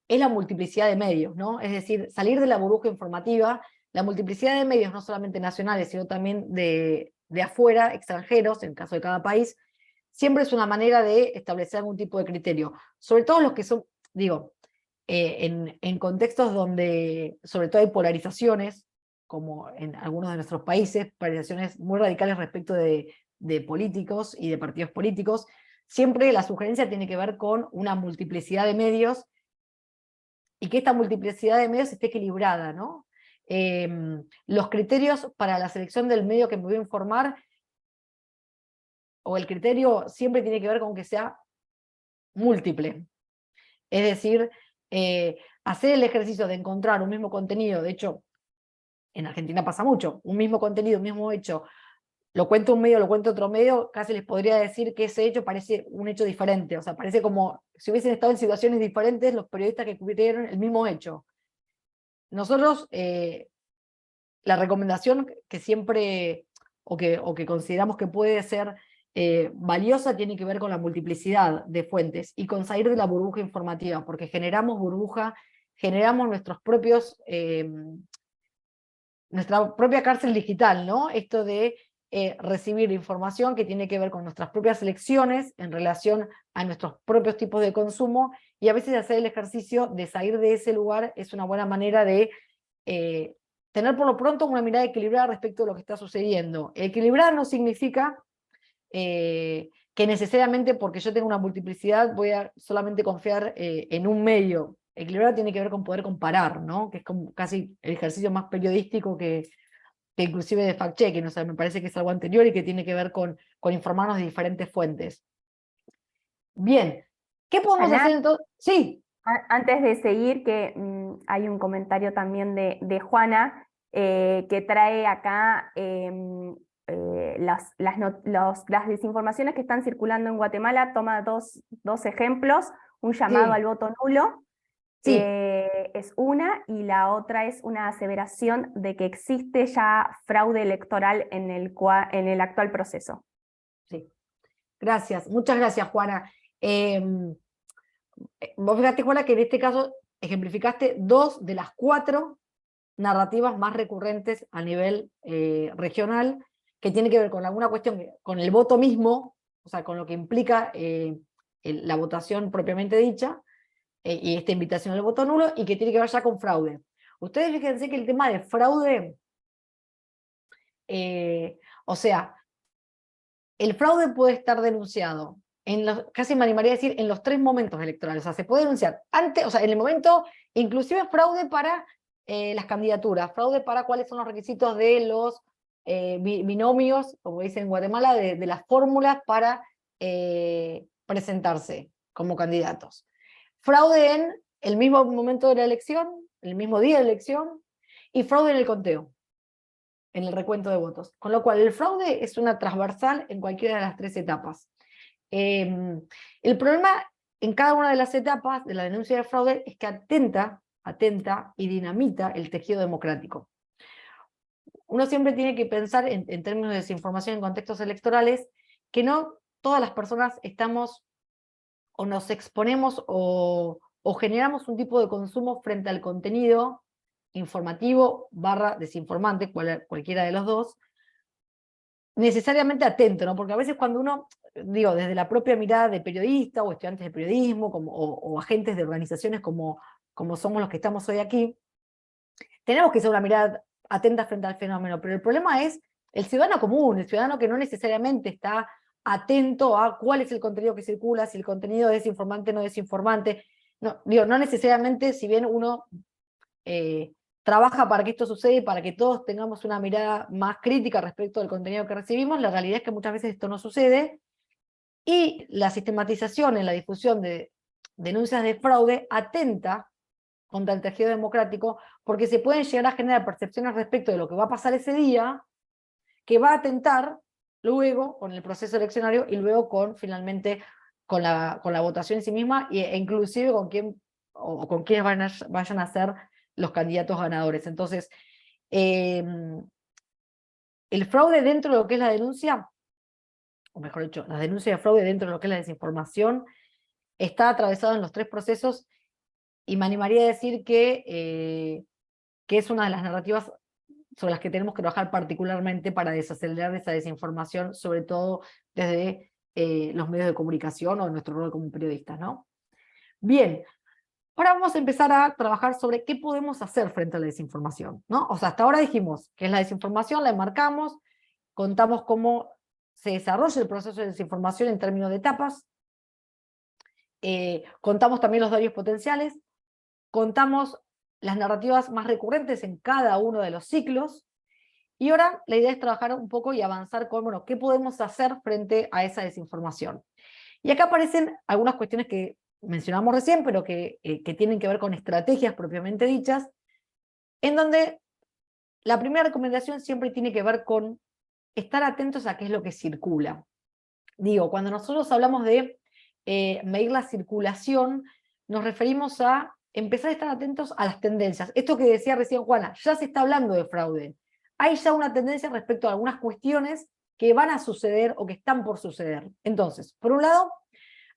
es la multiplicidad de medios, ¿no? Es decir, salir de la burbuja informativa, la multiplicidad de medios no solamente nacionales, sino también de afuera, extranjeros, en el caso de cada país, siempre es una manera de establecer algún tipo de criterio. Sobre todo los que son, digo, en contextos donde sobre todo hay polarizaciones, como en algunos de nuestros países, polarizaciones muy radicales respecto de políticos y de partidos políticos, siempre la sugerencia tiene que ver con una multiplicidad de medios, y que esta multiplicidad de medios esté equilibrada, ¿no? Los criterios para la selección del medio que me voy a informar, o el criterio siempre tiene que ver con que sea múltiple. Es decir, hacer el ejercicio de encontrar un mismo contenido, de hecho, en Argentina pasa mucho, un mismo contenido, un mismo hecho, lo cuenta un medio, lo cuenta otro medio, casi les podría decir que ese hecho parece un hecho diferente, o sea, parece como si hubiesen estado en situaciones diferentes los periodistas que cubrieron el mismo hecho. Nosotros, la recomendación que siempre, o que consideramos que puede ser valiosa, tiene que ver con la multiplicidad de fuentes y con salir de la burbuja informativa, porque generamos burbuja, generamos nuestra propia cárcel digital, ¿no? Esto de recibir información que tiene que ver con nuestras propias elecciones en relación a nuestros propios tipos de consumo, y a veces hacer el ejercicio de salir de ese lugar es una buena manera de tener por lo pronto una mirada equilibrada respecto de lo que está sucediendo. Equilibrada no significa que necesariamente porque yo tengo una multiplicidad voy a solamente confiar en un medio. Equilibrada tiene que ver con poder comparar, ¿no? Que es como casi el ejercicio más periodístico que inclusive de fact-checking, o sea, me parece que es algo anterior y que tiene que ver con informarnos de diferentes fuentes. Bien, ¿qué podemos Ana, hacer entonces? Sí. Antes de seguir, que hay un comentario también de Juana, que trae acá las desinformaciones que están circulando en Guatemala. Toma dos ejemplos: un llamado al voto nulo, Sí. es una, y la otra es una aseveración de que existe ya fraude electoral en el actual proceso. Sí. Gracias, muchas gracias, Juana. Vos fíjate, Juana, que en este caso ejemplificaste 2 de las 4 narrativas más recurrentes a nivel regional, que tiene que ver con alguna cuestión, con el voto mismo, o sea, con lo que implica la votación propiamente dicha, y esta invitación al voto nulo, y que tiene que ver ya con fraude. Ustedes fíjense que el tema de fraude, o sea, el fraude puede estar denunciado casi me animaría a decir, en los 3 momentos electorales. O sea, se puede denunciar antes, o sea, en el momento, inclusive fraude para las candidaturas, fraude para cuáles son los requisitos de los binomios, como dicen en Guatemala, de las fórmulas para presentarse como candidatos. Fraude en el mismo momento de la elección, el mismo día de elección, y fraude en el conteo, en el recuento de votos. Con lo cual, el fraude es una transversal en cualquiera de las 3 etapas. El problema en cada una de las etapas de la denuncia de fraude es que atenta y dinamita el tejido democrático. Uno siempre tiene que pensar en términos de desinformación en contextos electorales, que no todas las personas estamos o nos exponemos o generamos un tipo de consumo frente al contenido informativo / desinformante, cualquiera de los dos, necesariamente atento, ¿no? Porque a veces cuando uno, digo, desde la propia mirada de periodista o estudiantes de periodismo o agentes de organizaciones como somos los que estamos hoy aquí, tenemos que ser una mirada atenta frente al fenómeno, pero el problema es el ciudadano común, el ciudadano que no necesariamente está atento a cuál es el contenido que circula, si el contenido es informante o no es informante. No, digo, no necesariamente, si bien uno trabaja para que esto suceda y para que todos tengamos una mirada más crítica respecto al contenido que recibimos, la realidad es que muchas veces esto no sucede, y la sistematización en la difusión de denuncias de fraude atenta contra el tejido democrático, porque se pueden llegar a generar percepciones respecto de lo que va a pasar ese día, que va a atentar luego con el proceso eleccionario y luego finalmente con la votación en sí misma, e inclusive con quién o con quiénes vayan a ser los candidatos ganadores. Entonces, el fraude dentro de lo que es la denuncia, o mejor dicho, la denuncia de fraude dentro de lo que es la desinformación, está atravesado en los 3 procesos, y me animaría a decir que es una de las narrativas sobre las que tenemos que trabajar particularmente para desacelerar esa desinformación, sobre todo desde los medios de comunicación o nuestro rol como periodistas, ¿no? Bien, ahora vamos a empezar a trabajar sobre qué podemos hacer frente a la desinformación, ¿no? O sea, hasta ahora dijimos que es la desinformación, la enmarcamos, contamos cómo se desarrolla el proceso de desinformación en términos de etapas, contamos también los daños potenciales, contamos las narrativas más recurrentes en cada uno de los ciclos, y ahora la idea es trabajar un poco y avanzar con, bueno, ¿qué podemos hacer frente a esa desinformación? Y acá aparecen algunas cuestiones que mencionamos recién, pero que tienen que ver con estrategias propiamente dichas, en donde la primera recomendación siempre tiene que ver con estar atentos a qué es lo que circula. Digo, cuando nosotros hablamos de medir la circulación, nos referimos a empezar a estar atentos a las tendencias. Esto que decía recién Juana, ya se está hablando de fraude. Hay ya una tendencia respecto a algunas cuestiones que van a suceder o que están por suceder. Entonces, por un lado,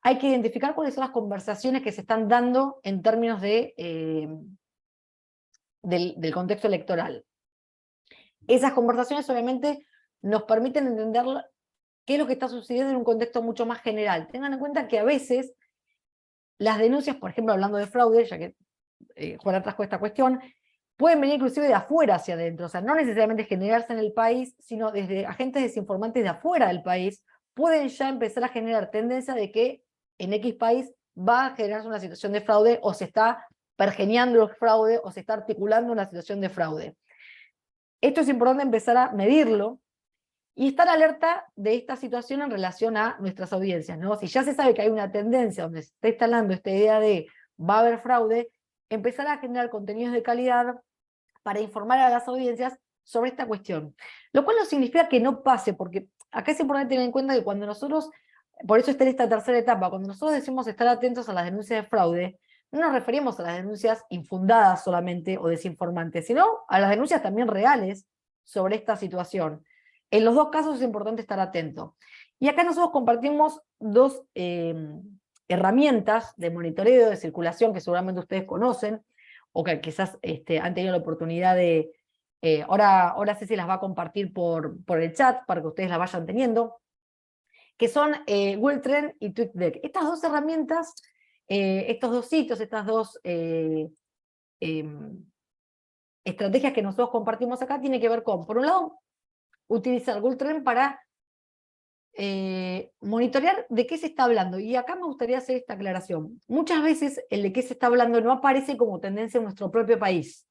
hay que identificar cuáles son las conversaciones que se están dando en términos del contexto electoral. Esas conversaciones obviamente nos permiten entender qué es lo que está sucediendo en un contexto mucho más general. Tengan en cuenta que a veces las denuncias, por ejemplo, hablando de fraude, ya que Juana trajo esta cuestión, pueden venir inclusive de afuera hacia adentro, o sea, no necesariamente generarse en el país, sino desde agentes desinformantes de afuera del país, pueden ya empezar a generar tendencia de que en X país va a generarse una situación de fraude, o se está pergeñando el fraude, o se está articulando una situación de fraude. Esto es importante empezar a medirlo, y estar alerta de esta situación en relación a nuestras audiencias, ¿no? Si ya se sabe que hay una tendencia donde se está instalando esta idea de va a haber fraude, empezar a generar contenidos de calidad para informar a las audiencias sobre esta cuestión. Lo cual no significa que no pase, porque acá es importante tener en cuenta que cuando nosotros, por eso está en esta tercera etapa, cuando nosotros decimos estar atentos a las denuncias de fraude, no nos referimos a las denuncias infundadas solamente o desinformantes, sino a las denuncias también reales sobre esta situación. En los 2 casos es importante estar atento. Y acá nosotros compartimos 2 herramientas de monitoreo de circulación que seguramente ustedes conocen, o que quizás han tenido la oportunidad de... ahora Ceci las va a compartir por el chat para que ustedes la vayan teniendo, que son Google Trend y TweetDeck. Estas dos herramientas, estos dos sitios, estas dos estrategias que nosotros compartimos acá, tienen que ver con, por un lado, utilizar Google Trend para monitorear de qué se está hablando. Y acá me gustaría hacer esta aclaración. Muchas veces el de qué se está hablando no aparece como tendencia en nuestro propio país.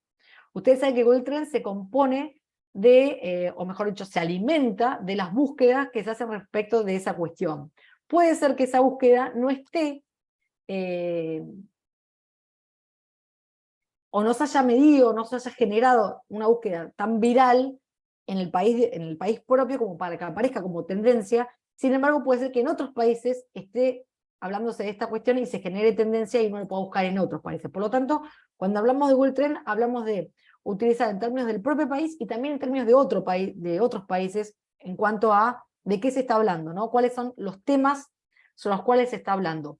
Ustedes saben que Google Trends se compone de, o mejor dicho, se alimenta de las búsquedas que se hacen respecto de esa cuestión. Puede ser que esa búsqueda no esté, o no se haya medido, no se haya generado una búsqueda tan viral en el país propio como para que aparezca como tendencia. Sin embargo, puede ser que en otros países esté hablándose de esta cuestión y se genere tendencia y uno lo pueda buscar en otros países. Por lo tanto, cuando hablamos de Google Trend, hablamos de utilizar en términos del propio país y también en términos de otros países en cuanto a de qué se está hablando, ¿no? Cuáles son los temas sobre los cuales se está hablando.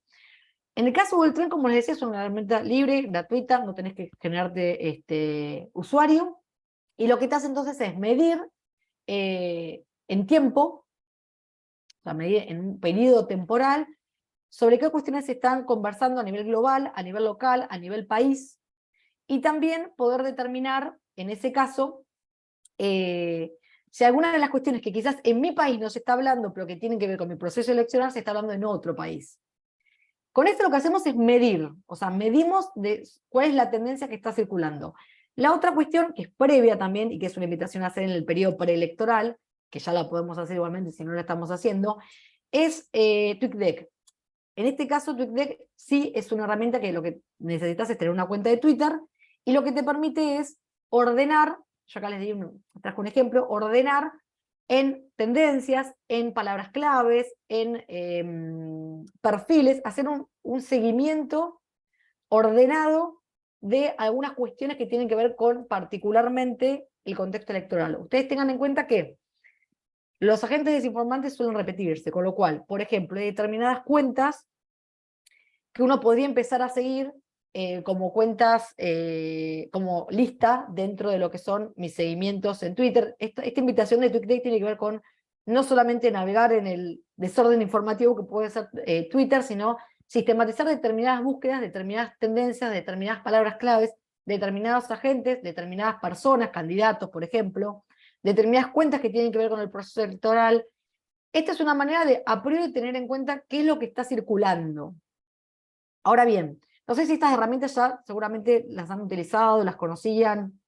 En el caso de Google Trend, como les decía, es una herramienta libre, gratuita, no tenés que generarte usuario, y lo que te hace entonces es medir en tiempo, o sea, medir en un periodo temporal, sobre qué cuestiones se están conversando a nivel global, a nivel local, a nivel país, y también poder determinar, en ese caso, si alguna de las cuestiones que quizás en mi país no se está hablando, pero que tienen que ver con mi proceso electoral, se está hablando en otro país. Con esto lo que hacemos es medir, o sea, medimos de cuál es la tendencia que está circulando. La otra cuestión, que es previa también, y que es una invitación a hacer en el periodo preelectoral, que ya la podemos hacer igualmente si no la estamos haciendo, es TweetDeck. En este caso, TweetDeck sí es una herramienta que lo que necesitas es tener una cuenta de Twitter, y lo que te permite es ordenar, yo acá les trajo un ejemplo, ordenar en tendencias, en palabras claves, en perfiles, hacer un seguimiento ordenado de algunas cuestiones que tienen que ver con particularmente el contexto electoral. Ustedes tengan en cuenta que los agentes desinformantes suelen repetirse, con lo cual, por ejemplo, hay determinadas cuentas que uno podría empezar a seguir como cuentas, como lista dentro de lo que son mis seguimientos en Twitter. Esta invitación de TweetDeck tiene que ver con no solamente navegar en el desorden informativo que puede ser Twitter, sino sistematizar determinadas búsquedas, determinadas tendencias, determinadas palabras claves, determinados agentes, determinadas personas, candidatos, por ejemplo, determinadas cuentas que tienen que ver con el proceso electoral. Esta es una manera de a priori tener en cuenta qué es lo que está circulando. Ahora bien, no sé si estas herramientas ya seguramente las han utilizado, las conocían.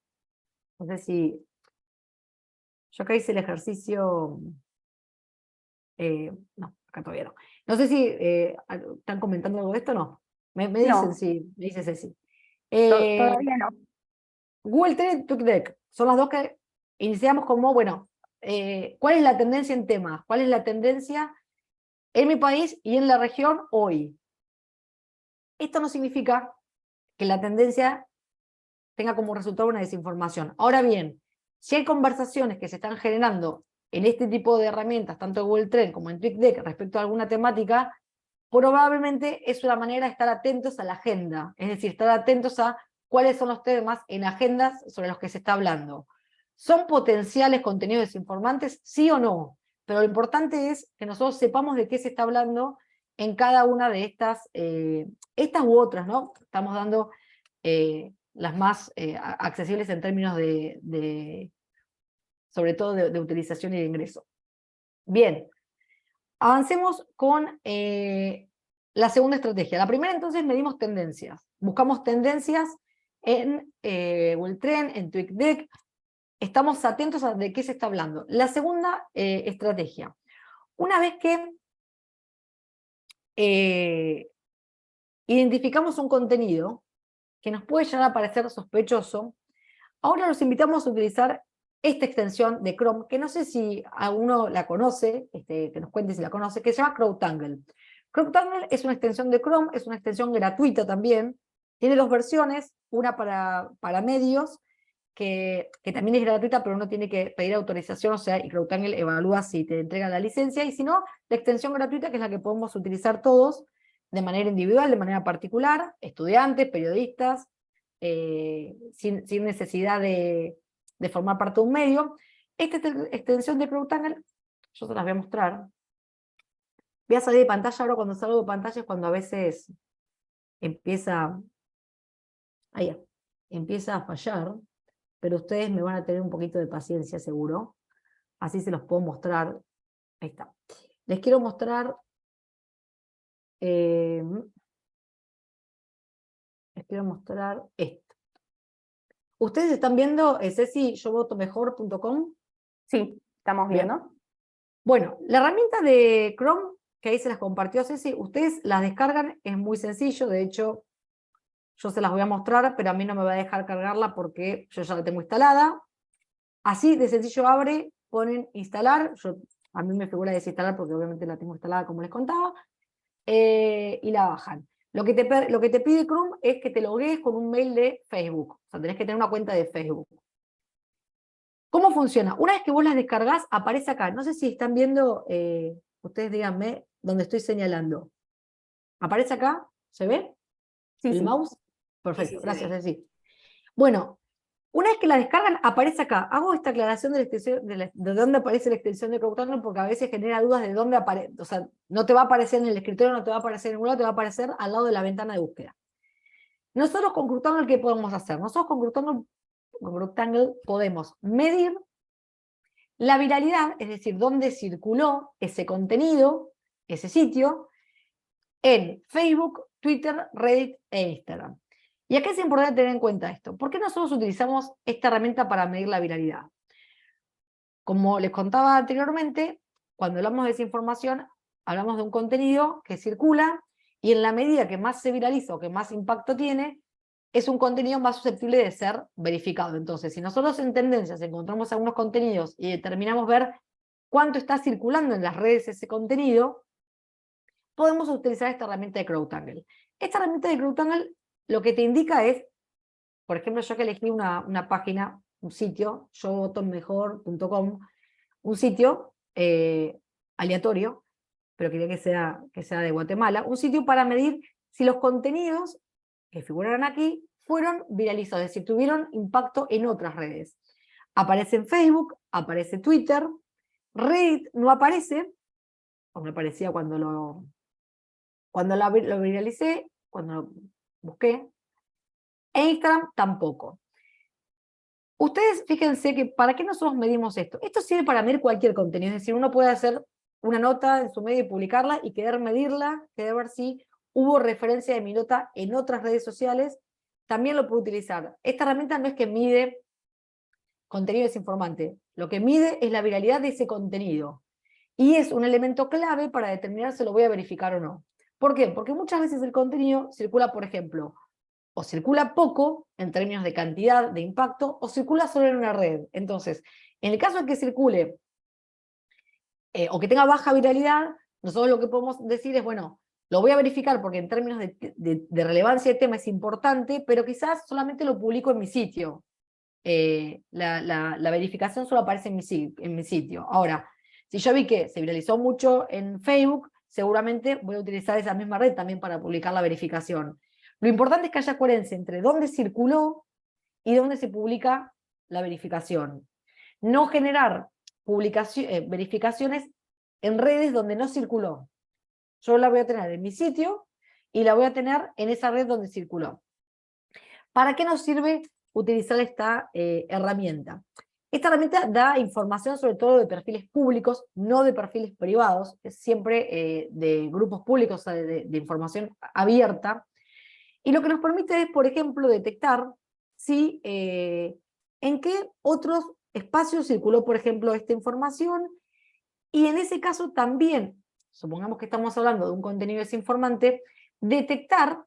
No sé si... Yo acá hice el ejercicio... no, acá todavía no. No sé si están comentando algo de esto o no. Me dicen No. sí, me dice Ceci. Todavía no. Google Trend y TweetDeck son las dos que iniciamos como, bueno, ¿cuál es la tendencia en temas? ¿Cuál es la tendencia en mi país y en la región hoy? Esto no significa que la tendencia tenga como resultado una desinformación. Ahora bien, si hay conversaciones que se están generando en este tipo de herramientas, tanto en Google Trend como en TweetDeck, respecto a alguna temática, probablemente es una manera de estar atentos a la agenda, es decir, estar atentos a cuáles son los temas en agendas sobre los que se está hablando. ¿Son potenciales contenidos desinformantes? Sí o no, pero lo importante es que nosotros sepamos de qué se está hablando en cada una de estas, estas u otras, ¿no? Estamos dando las más accesibles en términos sobre todo de utilización y de ingreso. Bien, avancemos con la segunda estrategia. La primera, entonces, medimos tendencias. Buscamos tendencias en Google Trend, en TweetDeck. Estamos atentos a de qué se está hablando. La segunda estrategia. Una vez que identificamos un contenido que nos puede llegar a parecer sospechoso, ahora los invitamos a utilizar esta extensión de Chrome, que no sé si alguno la conoce, que nos cuente si la conoce, que se llama CrowdTangle. CrowdTangle es una extensión de Chrome, es una extensión gratuita también, tiene dos versiones, una para medios, que también es gratuita, pero uno tiene que pedir autorización, o sea, y CrowdTangle evalúa si te entrega la licencia, y si no, la extensión gratuita, que es la que podemos utilizar todos, de manera individual, de manera particular, estudiantes, periodistas, sin necesidad de formar parte de un medio. Esta extensión de CrowdTangle, yo se las voy a mostrar. Voy a salir de pantalla ahora. Cuando salgo de pantalla es cuando a veces empieza a fallar, pero ustedes me van a tener un poquito de paciencia seguro. Así se los puedo mostrar. Ahí está. Les quiero mostrar esto. ¿Ustedes están viendo, Ceci, yovotomejor.com? Sí, estamos Bien. viendo. Bueno, la herramienta de Chrome, que ahí se las compartió Ceci, ustedes las descargan, es muy sencillo. De hecho, yo se las voy a mostrar, pero a mí no me va a dejar cargarla porque yo ya la tengo instalada. Así de sencillo abre, ponen instalar. A mí me figura desinstalar porque obviamente la tengo instalada como les contaba. Y la bajan. Lo que te pide Chrome es que te logues con un mail de Facebook. O sea, tenés que tener una cuenta de Facebook. ¿Cómo funciona? Una vez que vos las descargás, aparece acá. No sé si están viendo, ustedes díganme donde estoy señalando. ¿Aparece acá? ¿Se ve? Sí, ¿El sí. mouse? Perfecto, Sí, se gracias, ve. Ceci. Bueno, una vez que la descargan, aparece acá. Hago esta aclaración de la extensión, de dónde aparece la extensión de CrowdTangle, porque a veces genera dudas de dónde aparece. O sea, no te va a aparecer en el escritorio, no te va a aparecer en ningún lado, te va a aparecer al lado de la ventana de búsqueda. Nosotros con CrowdTangle, ¿qué podemos hacer? Nosotros con CrowdTangle podemos medir la viralidad, es decir, dónde circuló ese contenido, ese sitio, en Facebook, Twitter, Reddit e Instagram. Y acá es importante tener en cuenta esto. ¿Por qué nosotros utilizamos esta herramienta para medir la viralidad? Como les contaba anteriormente, cuando hablamos de desinformación, hablamos de un contenido que circula y en la medida que más se viraliza o que más impacto tiene, es un contenido más susceptible de ser verificado. Entonces, si nosotros en tendencias encontramos algunos contenidos y determinamos ver cuánto está circulando en las redes ese contenido, podemos utilizar esta herramienta de CrowdTangle. Esta herramienta de CrowdTangle lo que te indica es, por ejemplo, yo que elegí una página, un sitio, yovotomejor.com, un sitio aleatorio, pero quería que sea de Guatemala, un sitio para medir si los contenidos que figuraron aquí fueron viralizados, es decir, tuvieron impacto en otras redes. Aparece en Facebook, aparece Twitter, Reddit no aparece, o me aparecía cuando lo viralicé, cuando lo busqué, e Instagram tampoco. Ustedes fíjense que ¿para qué nosotros medimos esto? Esto sirve para medir cualquier contenido, es decir, uno puede hacer una nota en su medio y publicarla y querer medirla, querer ver si hubo referencia de mi nota en otras redes sociales, también lo puede utilizar. Esta herramienta no es que mide contenido desinformante, lo que mide es la viralidad de ese contenido. Y es un elemento clave para determinar si lo voy a verificar o no. ¿Por qué? Porque muchas veces el contenido circula, por ejemplo, o circula poco en términos de cantidad, de impacto, o circula solo en una red. Entonces, en el caso de que circule o que tenga baja viralidad, nosotros lo que podemos decir es, bueno, lo voy a verificar porque en términos de relevancia de tema es importante, pero quizás solamente lo publico en mi sitio. La verificación solo aparece en mi sitio. Ahora, si yo vi que se viralizó mucho en Facebook, seguramente voy a utilizar esa misma red también para publicar la verificación. Lo importante es que haya coherencia entre dónde circuló y dónde se publica la verificación. No generar verificaciones en redes donde no circuló. Yo la voy a tener en mi sitio y la voy a tener en esa red donde circuló. ¿Para qué nos sirve utilizar esta herramienta? Esta herramienta da información sobre todo de perfiles públicos, no de perfiles privados, es siempre de grupos públicos, o sea, de información abierta, y lo que nos permite es, por ejemplo, detectar si, en qué otros espacios circuló, por ejemplo, esta información, y en ese caso también, supongamos que estamos hablando de un contenido desinformante, detectar,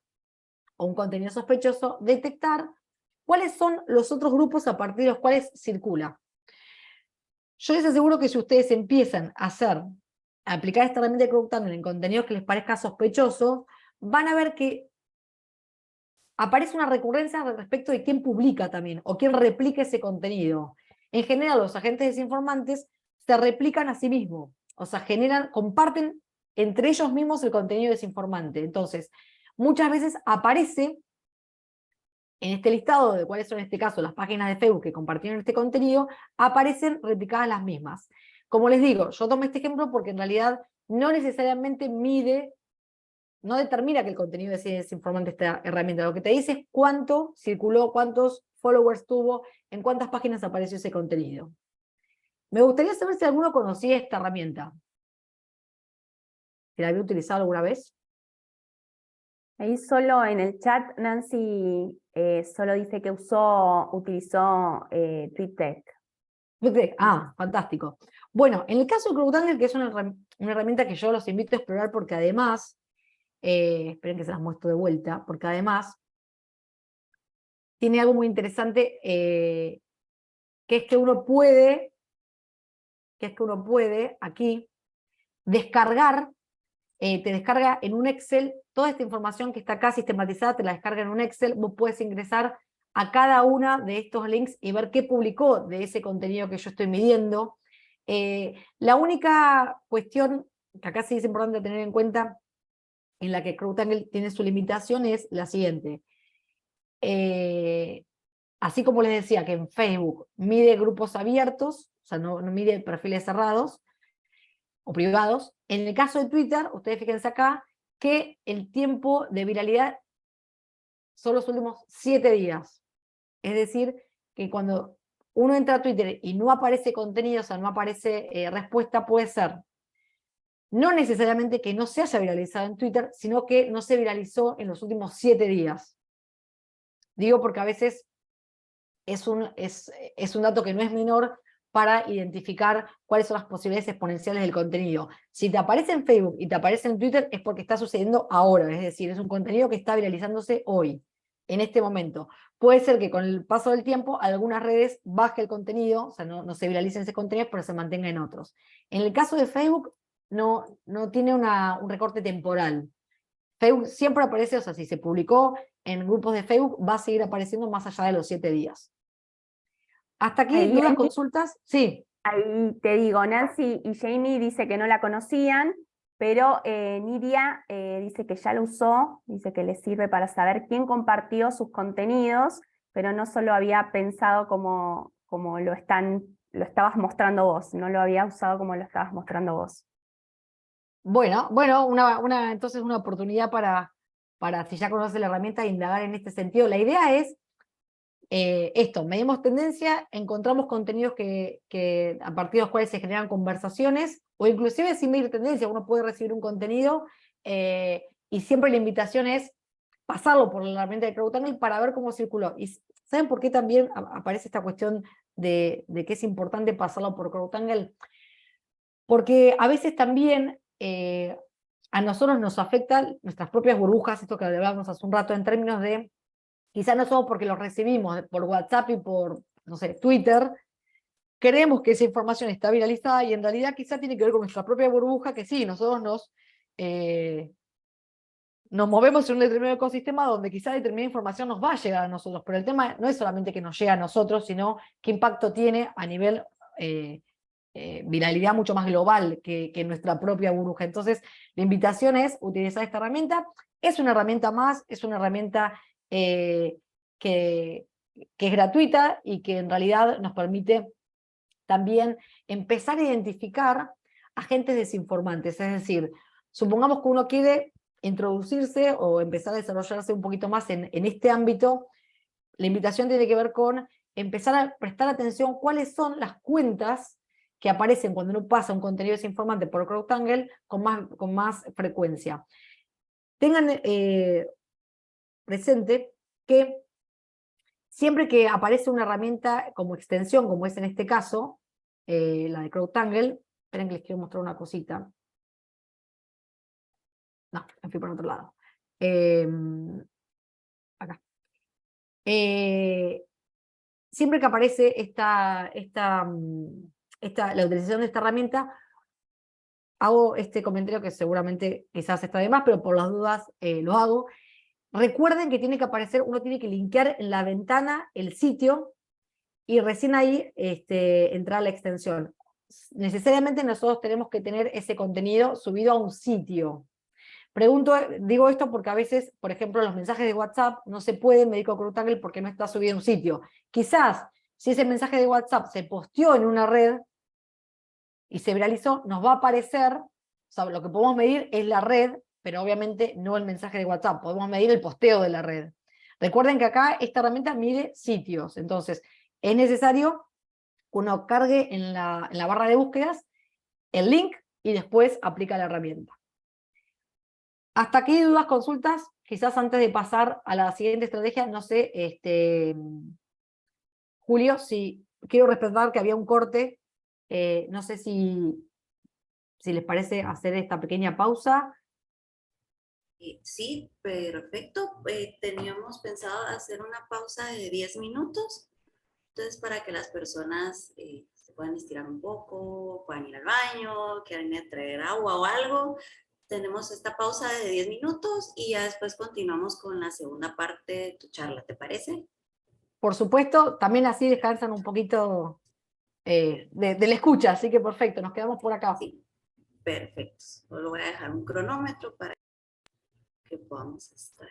o un contenido sospechoso, detectar cuáles son los otros grupos a partir de los cuales circula. Yo les aseguro que si ustedes empiezan a aplicar esta herramienta de CrowdTangle en contenidos que les parezca sospechoso, van a ver que aparece una recurrencia respecto de quién publica también, o quién replica ese contenido. En general, los agentes desinformantes se replican a sí mismos, o sea, comparten entre ellos mismos el contenido desinformante. Entonces, muchas veces aparece en este listado de cuáles son en este caso las páginas de Facebook que compartieron este contenido, aparecen replicadas las mismas. Como les digo, yo tomé este ejemplo porque en realidad no necesariamente mide, no determina que el contenido es desinformante esta herramienta. Lo que te dice es cuánto circuló, cuántos followers tuvo, en cuántas páginas apareció ese contenido. Me gustaría saber si alguno conocía esta herramienta. ¿Si la había utilizado alguna vez? Ahí solo en el chat, Nancy solo dice que utilizó TweetDeck. Ah, fantástico. Bueno, en el caso de CrowdTangle, que es una herramienta que yo los invito a explorar porque además, esperen que se las muestro de vuelta, porque además tiene algo muy interesante, que es que uno puede aquí descargar, te descarga en un Excel toda esta información que está acá sistematizada, te la descarga en un Excel, vos puedes ingresar a cada una de estos links y ver qué publicó de ese contenido que yo estoy midiendo. La única cuestión que acá sí es importante tener en cuenta, en la que CrowdTangle tiene su limitación, es la siguiente. Así como les decía que en Facebook mide grupos abiertos, o sea, no mide perfiles cerrados o privados, en el caso de Twitter, ustedes fíjense acá, que el tiempo de viralidad son los últimos 7 días. Es decir, que cuando uno entra a Twitter y no aparece contenido, o sea, no aparece respuesta, puede ser no necesariamente que no se haya viralizado en Twitter, sino que no se viralizó en los últimos 7 días. Digo porque a veces es un dato que no es menor para identificar cuáles son las posibilidades exponenciales del contenido. Si te aparece en Facebook y te aparece en Twitter es porque está sucediendo ahora, es decir, es un contenido que está viralizándose hoy, en este momento. Puede ser que con el paso del tiempo algunas redes baje el contenido, o sea, no se viralicen ese contenido, pero se mantenga en otros. En el caso de Facebook no tiene un recorte temporal. Facebook siempre aparece, o sea, si se publicó en grupos de Facebook, va a seguir apareciendo más allá de los 7 días. ¿Hasta aquí dudas, consultas? Sí. Ahí te digo, Nancy y Jamie dice que no la conocían, pero Nidia dice que ya lo usó, dice que le sirve para saber quién compartió sus contenidos, pero no solo había pensado como lo estabas mostrando vos, no lo había usado como lo estabas mostrando vos. Bueno, entonces una oportunidad para, si ya conoces la herramienta, indagar en este sentido. La idea es medimos tendencia, encontramos contenidos que a partir de los cuales se generan conversaciones, o inclusive sin medir tendencia, uno puede recibir un contenido y siempre la invitación es pasarlo por la herramienta de CrowdTangle para ver cómo circuló. ¿Y saben por qué también aparece esta cuestión de que es importante pasarlo por CrowdTangle? Porque a veces también a nosotros nos afectan nuestras propias burbujas, esto que hablábamos hace un rato, en términos de, quizás no somos porque los recibimos por WhatsApp y por, no sé, Twitter, creemos que esa información está viralizada y en realidad quizá tiene que ver con nuestra propia burbuja, que sí, nosotros nos movemos en un determinado ecosistema donde quizá determinada información nos va a llegar a nosotros, pero el tema no es solamente que nos llegue a nosotros, sino qué impacto tiene a nivel viralidad mucho más global que nuestra propia burbuja. Entonces, la invitación es utilizar esta herramienta. Es una herramienta más, es una herramienta que es gratuita y que en realidad nos permite también empezar a identificar agentes desinformantes. Es decir, supongamos que uno quiere introducirse o empezar a desarrollarse un poquito más en este ámbito. La invitación tiene que ver con empezar a prestar atención cuáles son las cuentas que aparecen cuando uno pasa un contenido desinformante por CrowdTangle con más frecuencia. Tengan presente que siempre que aparece una herramienta como extensión, como es en este caso, la de CrowdTangle, esperen que les quiero mostrar una cosita. No, me fui por otro lado. Acá. Siempre que aparece la utilización de esta herramienta, hago este comentario que seguramente quizás está de más, pero por las dudas lo hago. Recuerden que tiene que aparecer, uno tiene que linkear en la ventana el sitio y recién ahí entrar a la extensión. necesariamente nosotros tenemos que tener ese contenido subido a un sitio. Digo esto porque a veces, por ejemplo, los mensajes de WhatsApp no se pueden medir con CrowdTangle porque no está subido a un sitio. Quizás, si ese mensaje de WhatsApp se posteó en una red y se viralizó, nos va a aparecer, o sea, lo que podemos medir es la red, pero obviamente no el mensaje de WhatsApp, podemos medir el posteo de la red. Recuerden que acá esta herramienta mide sitios, entonces es necesario que uno cargue en la barra de búsquedas el link y después aplica la herramienta. Hasta aquí dudas, consultas, quizás antes de pasar a la siguiente estrategia, no sé, Julio, si quiero respetar que había un corte, no sé si les parece hacer esta pequeña pausa. Sí, perfecto. Teníamos pensado hacer una pausa de 10 minutos. Entonces, para que las personas se puedan estirar un poco, puedan ir al baño, quieran ir a traer agua o algo, tenemos esta pausa de 10 minutos y ya después continuamos con la segunda parte de tu charla, ¿te parece? Por supuesto, también así descansan un poquito de la escucha, así que perfecto, nos quedamos por acá. Sí, perfecto. Solo voy a dejar un cronómetro para que podamos estar.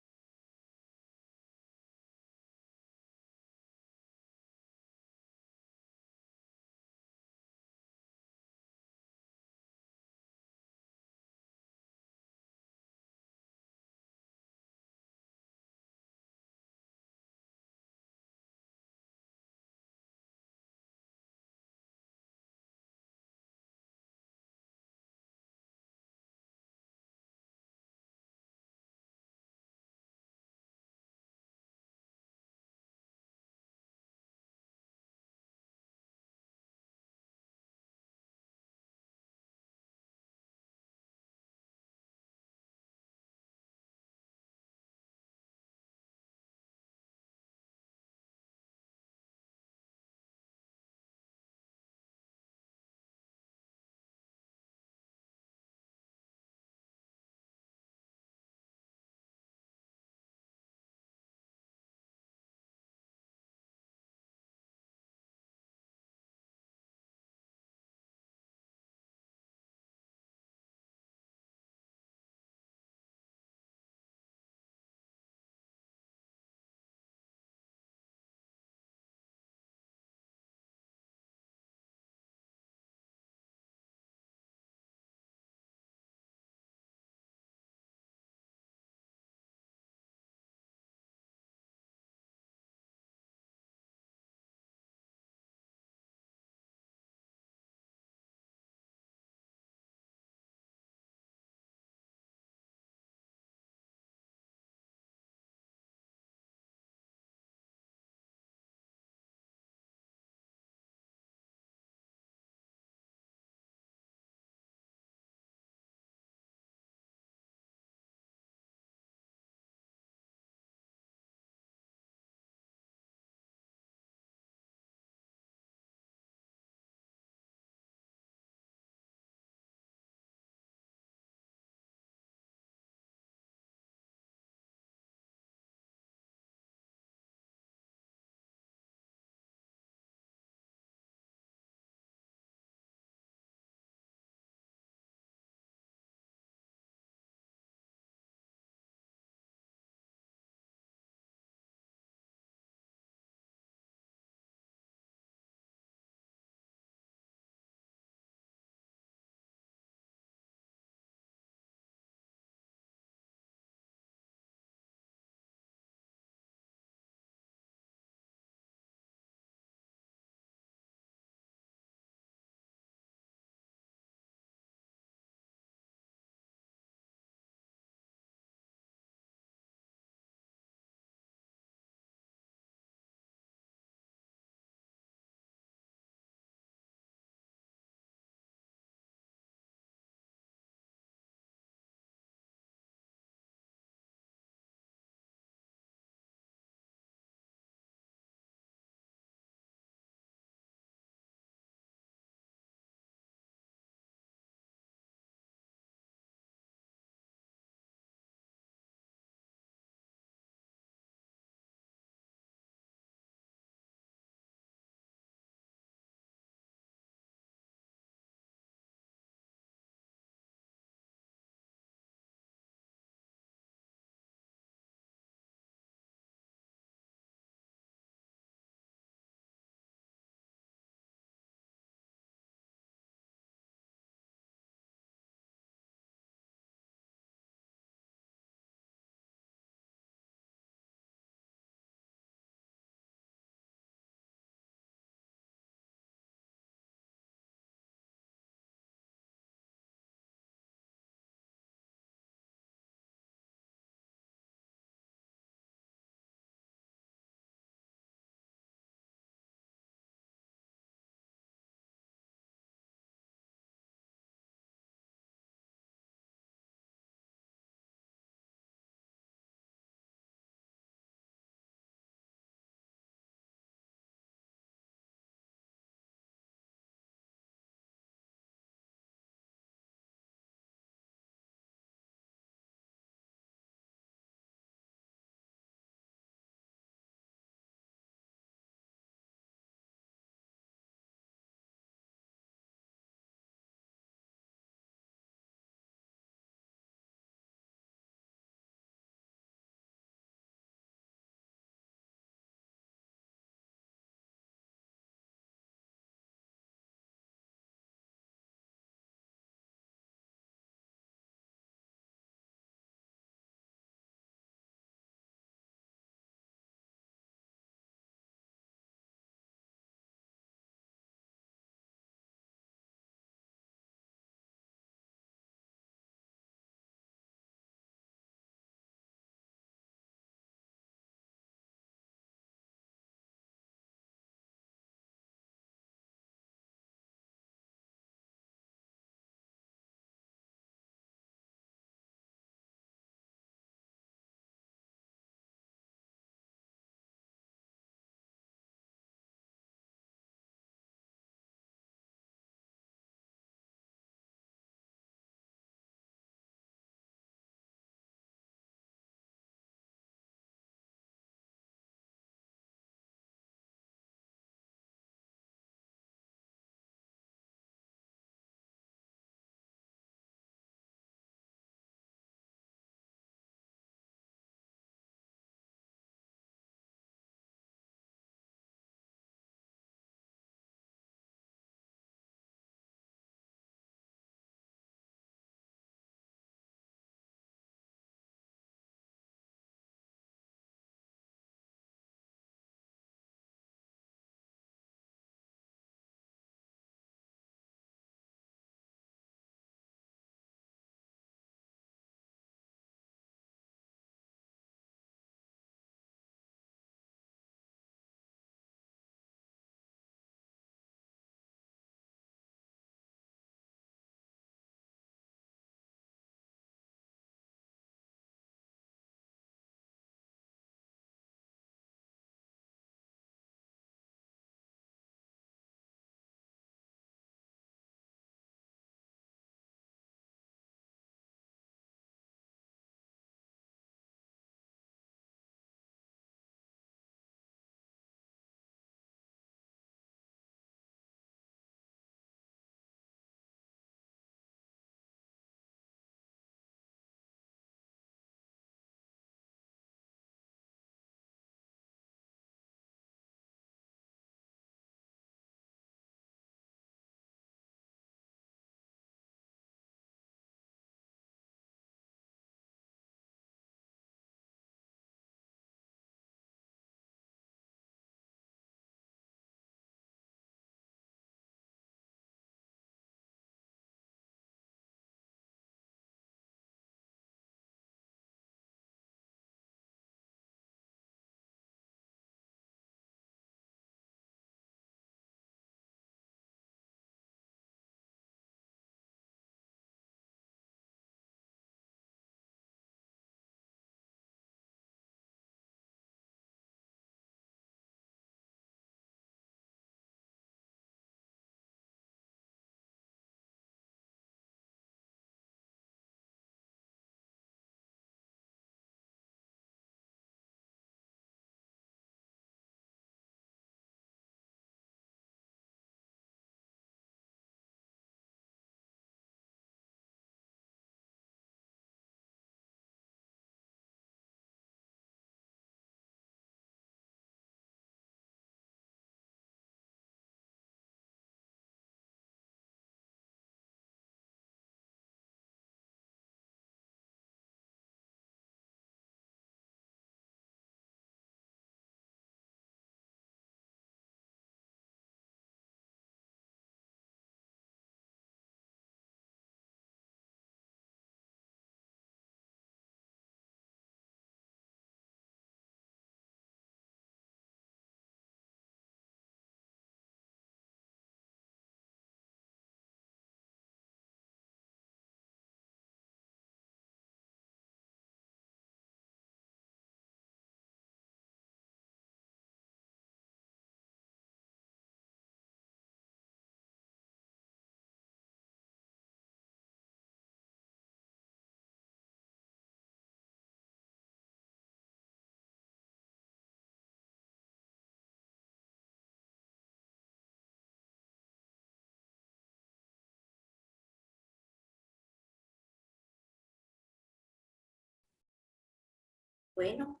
Bueno,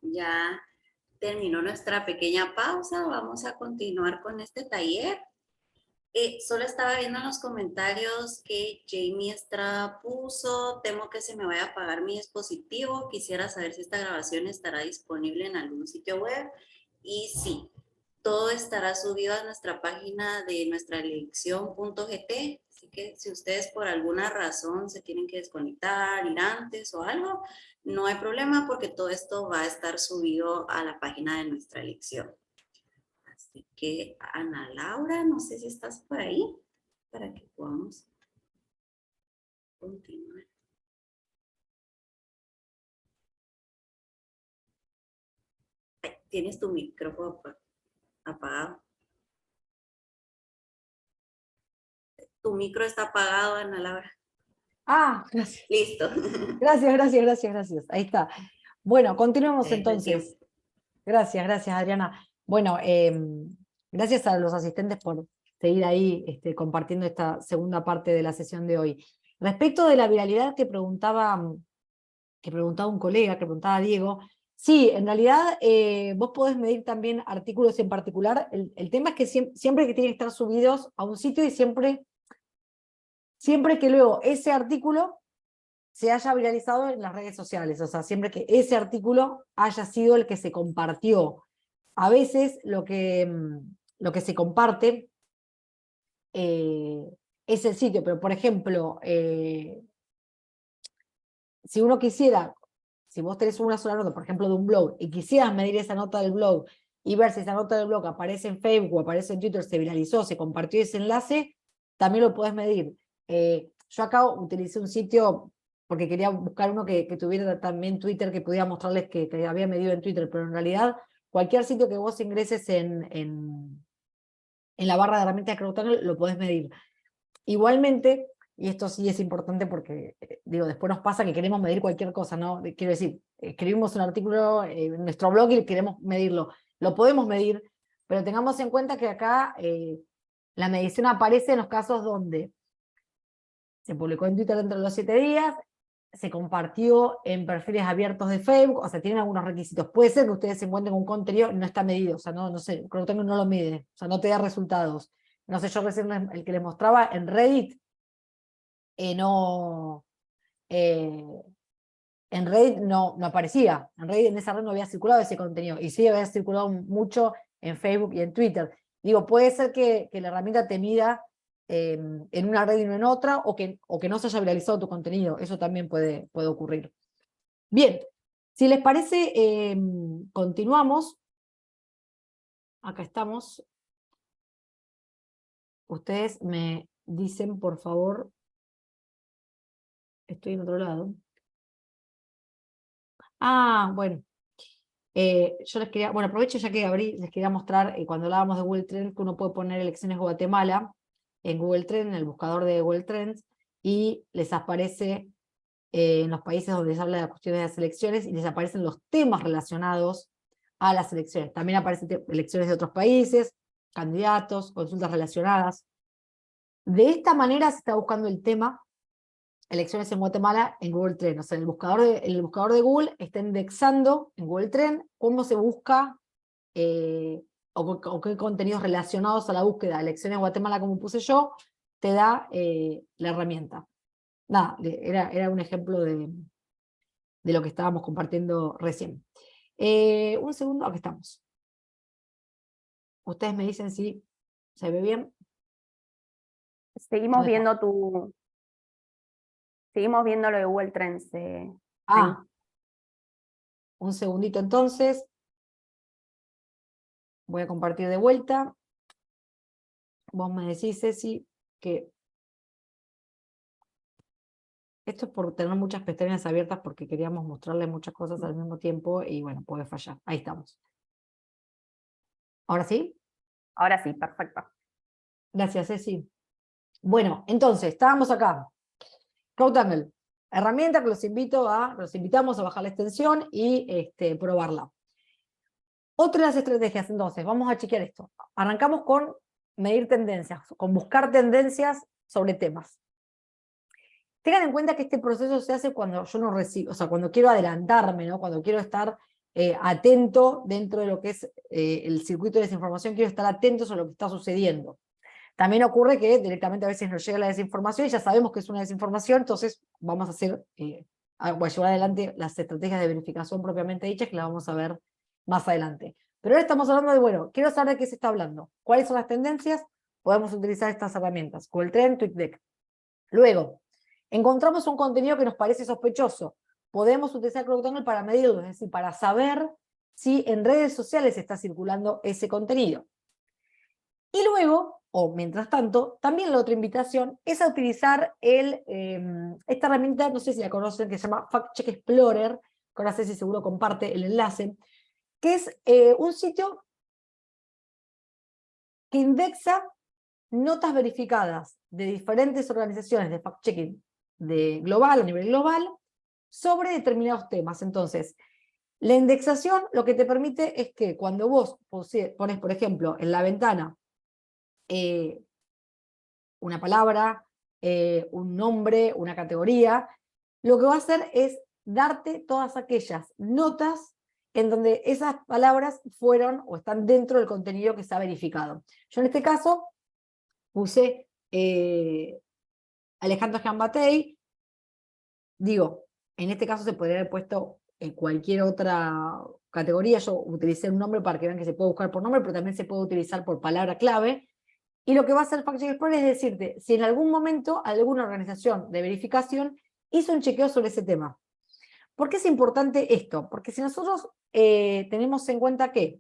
ya terminó nuestra pequeña pausa. Vamos a continuar con este taller. Solo estaba viendo en los comentarios que Jamie Estrada puso, temo que se me vaya a apagar mi dispositivo, quisiera saber si esta grabación estará disponible en algún sitio web. Y sí, todo estará subido a nuestra página de nuestra elección.gt, así que si ustedes por alguna razón se tienen que desconectar, ir antes o algo, no hay problema porque todo esto va a estar subido a la página de nuestra elección. Así que, Ana Laura, no sé si estás por ahí para que podamos continuar. Ay, tienes tu micrófono apagado. Tu micro está apagado, Ana Laura. Ah, gracias. Listo. Gracias. Ahí está. Bueno, continuemos Te dejo el entonces. tiempo. Gracias, Adriana. Bueno, gracias a los asistentes por seguir ahí compartiendo esta segunda parte de la sesión de hoy. Respecto de la viralidad que preguntaba un colega, que preguntaba Diego, sí, en realidad vos podés medir también artículos en particular. El tema es que siempre que tienen que estar subidos a un sitio y siempre que luego ese artículo se haya viralizado en las redes sociales, o sea, siempre que ese artículo haya sido el que se compartió. A veces lo que se comparte es el sitio, pero por ejemplo, si uno quisiera, si vos tenés una sola nota, por ejemplo, de un blog, y quisieras medir esa nota del blog y ver si esa nota del blog aparece en Facebook o aparece en Twitter, se viralizó, se compartió ese enlace, también lo podés medir. Yo acá utilicé un sitio porque quería buscar uno que tuviera también Twitter, que pudiera mostrarles que había medido en Twitter, pero en realidad cualquier sitio que vos ingreses en la barra de herramientas de CrowdTunnel lo podés medir. Igualmente, y esto sí es importante porque, digo, después nos pasa que queremos medir cualquier cosa, ¿no? Quiero decir, escribimos un artículo en nuestro blog y queremos medirlo. Lo podemos medir, pero tengamos en cuenta que acá la medición aparece en los casos donde se publicó en Twitter dentro de los 7 días, se compartió en perfiles abiertos de Facebook, o sea, tienen algunos requisitos. Puede ser que ustedes se encuentren un contenido, no está medido, o sea, no sé, CrowdTunnel no lo mide, o sea, no te da resultados. No sé, yo recién el que les mostraba en Reddit, en Reddit no aparecía, en esa red no había circulado ese contenido, y sí había circulado mucho en Facebook y en Twitter. Digo, puede ser que la herramienta te mida en una red y no en otra, o que no se haya viralizado tu contenido, eso también puede ocurrir. Bien, si les parece, continuamos. Acá estamos. Ustedes me dicen, por favor, estoy en otro lado. Ah, bueno. Yo les quería, bueno, aprovecho ya que abrí, les quería mostrar, cuando hablábamos de Google Trends, que uno puede poner elecciones Guatemala en Google Trends, en el buscador de Google Trends, y les aparece en los países donde se habla de las cuestiones de las elecciones, y les aparecen los temas relacionados a las elecciones. También aparecen elecciones de otros países, candidatos, consultas relacionadas. De esta manera se está buscando el tema elecciones en Guatemala en Google Trends. O sea, el buscador de Google está indexando en Google Trends cómo se busca o qué contenidos relacionados a la búsqueda de elecciones en Guatemala, como puse yo, te da la herramienta. Nada, era un ejemplo de lo que estábamos compartiendo recién. Un segundo, aquí estamos. Ustedes me dicen si se ve bien. Seguimos viendo lo de Google Trends. Un segundito entonces. Voy a compartir de vuelta. Vos me decís, Ceci, que esto es por tener muchas pestañas abiertas porque queríamos mostrarles muchas cosas al mismo tiempo y bueno, puede fallar. Ahí estamos. ¿Ahora sí? Ahora sí, perfecto. Gracias, Ceci. Bueno, entonces, estábamos acá. CrowdTunnel, herramienta que los invitamos a bajar la extensión y probarla. Otra de las estrategias, entonces, vamos a chequear esto. Arrancamos con medir tendencias, con buscar tendencias sobre temas. Tengan en cuenta que este proceso se hace cuando yo no recibo, o sea, cuando quiero adelantarme, ¿no? Cuando quiero estar atento dentro de lo que es el circuito de desinformación, quiero estar atento sobre lo que está sucediendo. También ocurre que directamente a veces nos llega la desinformación y ya sabemos que es una desinformación, entonces vamos a hacer, voy a llevar adelante las estrategias de verificación propiamente dichas, que las vamos a ver más adelante. Pero ahora estamos hablando de, bueno, quiero saber de qué se está hablando, cuáles son las tendencias, podemos utilizar estas herramientas, Google Trend, TweetDeck. Luego, encontramos un contenido que nos parece sospechoso, podemos utilizar CrowdTunnel para medirlo, es decir, para saber si en redes sociales está circulando ese contenido. Y luego, o mientras tanto, también la otra invitación es a utilizar esta herramienta, no sé si la conocen, que se llama Fact Check Explorer, que ahora Ceci seguro comparte el enlace, que es un sitio que indexa notas verificadas de diferentes organizaciones de fact-checking a nivel global, sobre determinados temas. Entonces, la indexación lo que te permite es que cuando vos pones, por ejemplo, en la ventana una palabra, un nombre, una categoría, lo que va a hacer es darte todas aquellas notas en donde esas palabras fueron o están dentro del contenido que está verificado. Yo en este caso puse Alejandro Giammattei, digo, en este caso se podría haber puesto en cualquier otra categoría, yo utilicé un nombre para que vean que se puede buscar por nombre, pero también se puede utilizar por palabra clave, y lo que va a hacer Fact Check Explorer es decirte si en algún momento alguna organización de verificación hizo un chequeo sobre ese tema. ¿Por qué es importante esto? Porque si nosotros tenemos en cuenta que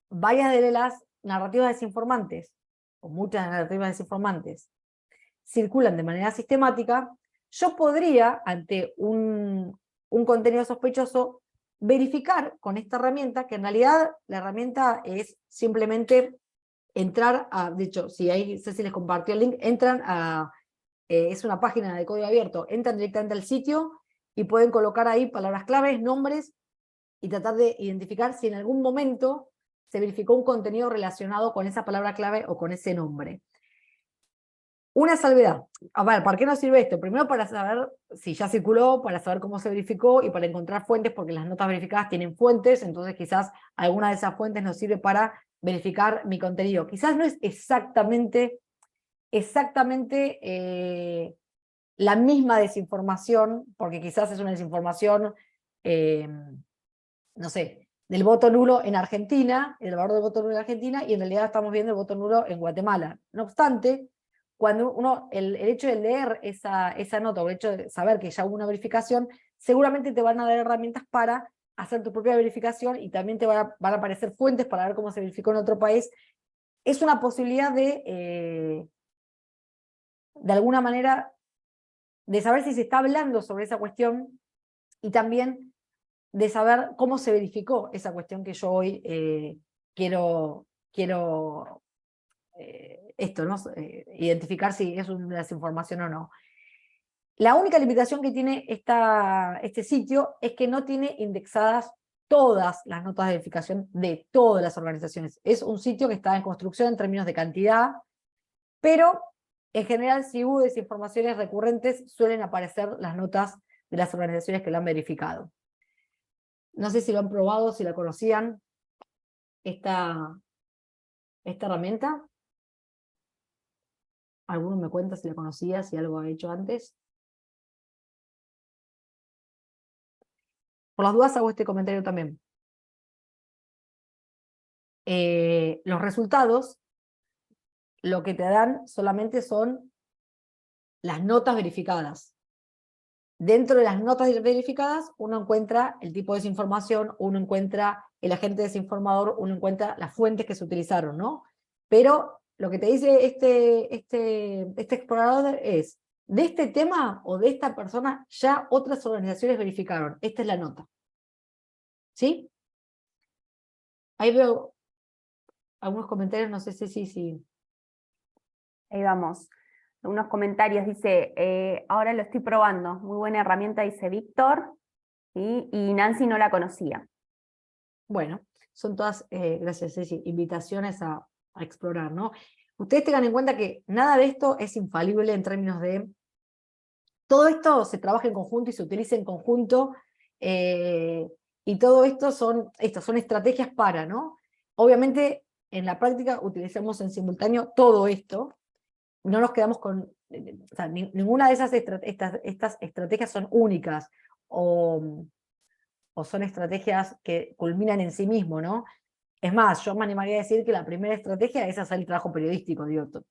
varias de las narrativas desinformantes, o muchas narrativas desinformantes, circulan de manera sistemática, yo podría, ante un contenido sospechoso, verificar con esta herramienta, que en realidad la herramienta es simplemente entrar a, de hecho, si ahí Ceci les compartió el link, entran a, es una página de código abierto, entran directamente al sitio y pueden colocar ahí palabras claves, nombres, y tratar de identificar si en algún momento se verificó un contenido relacionado con esa palabra clave o con ese nombre. Una salvedad. A ver, ¿para qué nos sirve esto? Primero para saber si ya circuló, para saber cómo se verificó y para encontrar fuentes, porque las notas verificadas tienen fuentes, entonces quizás alguna de esas fuentes nos sirve para verificar mi contenido. Quizás no es exactamente la misma desinformación, porque quizás es una desinformación, no sé, del voto nulo en Argentina, el valor del voto nulo en Argentina, y en realidad estamos viendo el voto nulo en Guatemala. No obstante, cuando uno, el hecho de leer esa nota, o el hecho de saber que ya hubo una verificación, seguramente te van a dar herramientas para hacer tu propia verificación, y también te van a aparecer fuentes para ver cómo se verificó en otro país. Es una posibilidad de alguna manera, de saber si se está hablando sobre esa cuestión, y también de saber cómo se verificó esa cuestión que yo hoy quiero esto, ¿no? Identificar si es una desinformación o no. La única limitación que tiene este sitio es que no tiene indexadas todas las notas de verificación de todas las organizaciones. Es un sitio que está en construcción en términos de cantidad, pero en general, si hubo desinformaciones recurrentes, suelen aparecer las notas de las organizaciones que lo han verificado. No sé si lo han probado, si la conocían, esta herramienta. ¿Alguno me cuenta si la conocía, si algo ha hecho antes? Por las dudas hago este comentario también. Los resultados, lo que te dan solamente son las notas verificadas. Dentro de las notas verificadas, uno encuentra el tipo de desinformación, uno encuentra el agente desinformador, uno encuentra las fuentes que se utilizaron, ¿no? Pero lo que te dice este explorador es, de este tema o de esta persona ya otras organizaciones verificaron. Esta es la nota. ¿Sí? Ahí veo algunos comentarios, no sé si. Ahí vamos. Unos comentarios, dice, ahora lo estoy probando, muy buena herramienta, dice Víctor, ¿sí? Y Nancy no la conocía. Bueno, son todas, gracias Ceci, invitaciones a explorar, ¿no? Ustedes tengan en cuenta que nada de esto es infalible en términos de todo esto se trabaja en conjunto y se utiliza en conjunto, y todo esto son estrategias para, ¿no? Obviamente, en la práctica utilizamos en simultáneo todo esto, no nos quedamos con, o sea, ninguna de estas estrategias son únicas, o son estrategias que culminan en sí mismo, ¿no? Es más, yo me animaría a decir que la primera estrategia es hacer el trabajo periodístico, digo, o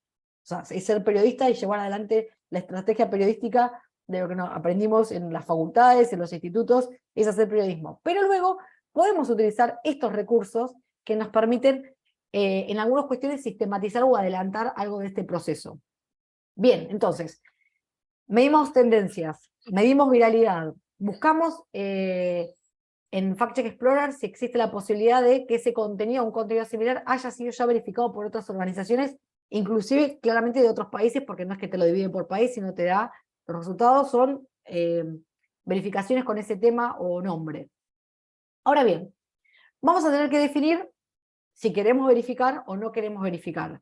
sea, es ser periodista y llevar adelante la estrategia periodística de lo que nos aprendimos en las facultades, en los institutos, es hacer periodismo. Pero luego podemos utilizar estos recursos que nos permiten, en algunas cuestiones, sistematizar o adelantar algo de este proceso. Bien, entonces, medimos tendencias, medimos viralidad, buscamos en Fact Check Explorer si existe la posibilidad de que ese contenido, un contenido similar, haya sido ya verificado por otras organizaciones, inclusive claramente de otros países, porque no es que te lo divide por país, sino te da, los resultados son verificaciones con ese tema o nombre. Ahora bien, vamos a tener que definir si queremos verificar o no queremos verificar.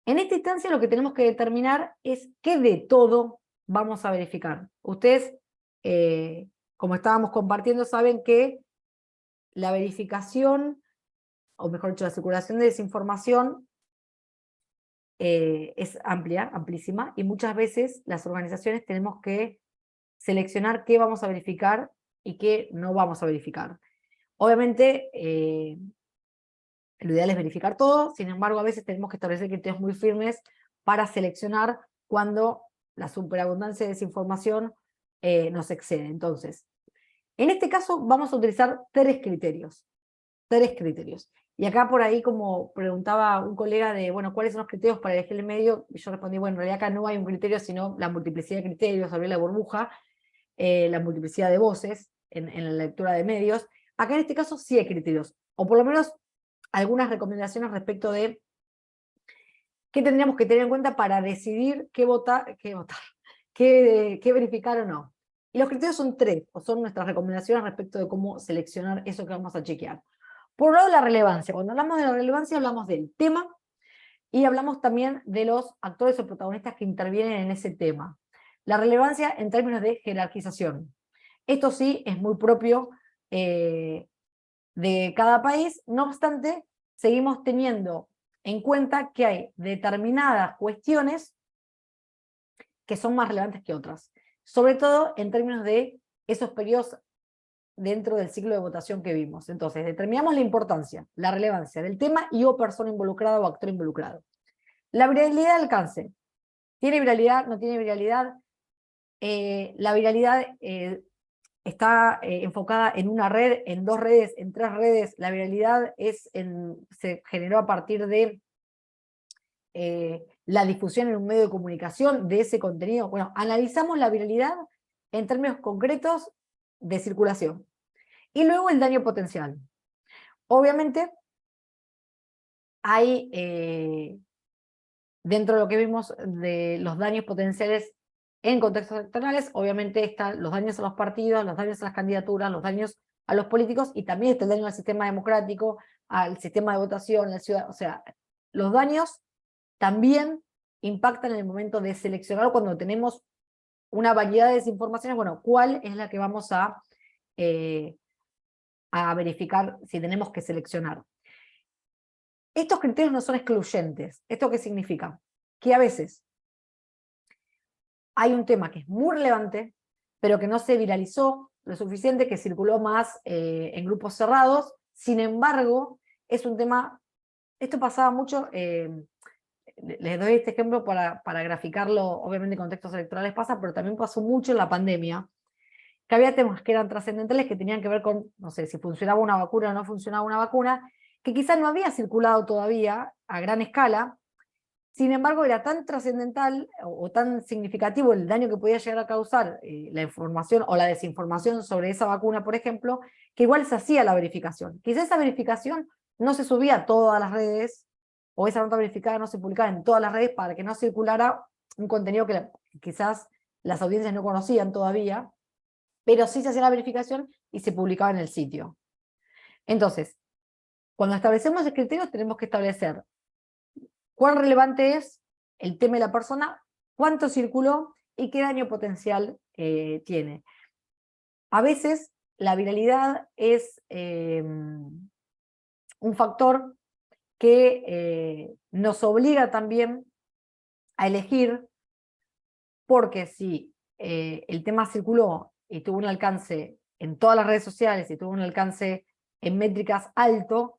En esta instancia lo que tenemos que determinar es qué de todo vamos a verificar. Ustedes, como estábamos compartiendo, saben que la verificación, o mejor dicho, la circulación de desinformación es amplia, amplísima, y muchas veces las organizaciones tenemos que seleccionar qué vamos a verificar y qué no vamos a verificar. Obviamente, lo ideal es verificar todo, sin embargo, a veces tenemos que establecer criterios muy firmes para seleccionar cuando la superabundancia de desinformación nos excede. Entonces, en este caso vamos a utilizar tres criterios. Y acá por ahí, como preguntaba un colega de, bueno, ¿cuáles son los criterios para elegir el medio? Y yo respondí, bueno, en realidad acá no hay un criterio, sino la multiplicidad de criterios, abrir la burbuja, la multiplicidad de voces en la lectura de medios. Acá en este caso sí hay criterios, o por lo menos algunas recomendaciones respecto de qué tendríamos que tener en cuenta para decidir qué verificar o no. Y los criterios son tres, o son nuestras recomendaciones respecto de cómo seleccionar eso que vamos a chequear. Por un lado, la relevancia. Cuando hablamos de la relevancia, hablamos del tema y hablamos también de los actores o protagonistas que intervienen en ese tema. La relevancia en términos de jerarquización. Esto sí es muy propio de cada país, no obstante, seguimos teniendo en cuenta que hay determinadas cuestiones que son más relevantes que otras, sobre todo en términos de esos periodos dentro del ciclo de votación que vimos. Entonces, determinamos la importancia, la relevancia del tema y o persona involucrada o actor involucrado. La viralidad de alcance. ¿Tiene viralidad? ¿No tiene viralidad? La viralidad está enfocada en una red, en dos redes, en tres redes. La viralidad se generó a partir de la difusión en un medio de comunicación de ese contenido. Bueno, analizamos la viralidad en términos concretos de circulación. Y luego el daño potencial. Obviamente, hay, dentro de lo que vimos de los daños potenciales en contextos electorales, obviamente están los daños a los partidos, los daños a las candidaturas, los daños a los políticos, y también está el daño al sistema democrático, al sistema de votación, a la ciudad. O sea, los daños también impactan en el momento de seleccionar cuando tenemos una variedad de desinformaciones. Bueno, ¿cuál es la que vamos a verificar si tenemos que seleccionar? Estos criterios no son excluyentes. ¿Esto qué significa? Que a veces hay un tema que es muy relevante, pero que no se viralizó lo suficiente, que circuló más en grupos cerrados. Sin embargo, es un tema, esto pasaba mucho, les doy este ejemplo para graficarlo, obviamente en contextos electorales pasa, pero también pasó mucho en la pandemia, que había temas que eran trascendentales que tenían que ver con, no sé, si funcionaba una vacuna o no funcionaba una vacuna, que quizás no había circulado todavía a gran escala. Sin embargo, era tan trascendental o tan significativo el daño que podía llegar a causar la información o la desinformación sobre esa vacuna, por ejemplo, que igual se hacía la verificación. Quizás esa verificación no se subía a todas las redes, o esa nota verificada no se publicaba en todas las redes para que no circulara un contenido que quizás las audiencias no conocían todavía, pero sí se hacía la verificación y se publicaba en el sitio. Entonces, cuando establecemos el criterio tenemos que establecer cuán relevante es el tema de la persona, cuánto circuló y qué daño potencial tiene. A veces la viralidad es un factor que nos obliga también a elegir, porque si el tema circuló y tuvo un alcance en todas las redes sociales y tuvo un alcance en métricas alto,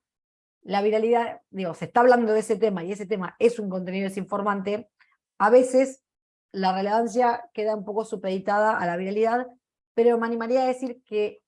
la viralidad, digo, se está hablando de ese tema y ese tema es un contenido desinformante, a veces la relevancia queda un poco supeditada a la viralidad, pero me animaría a decir que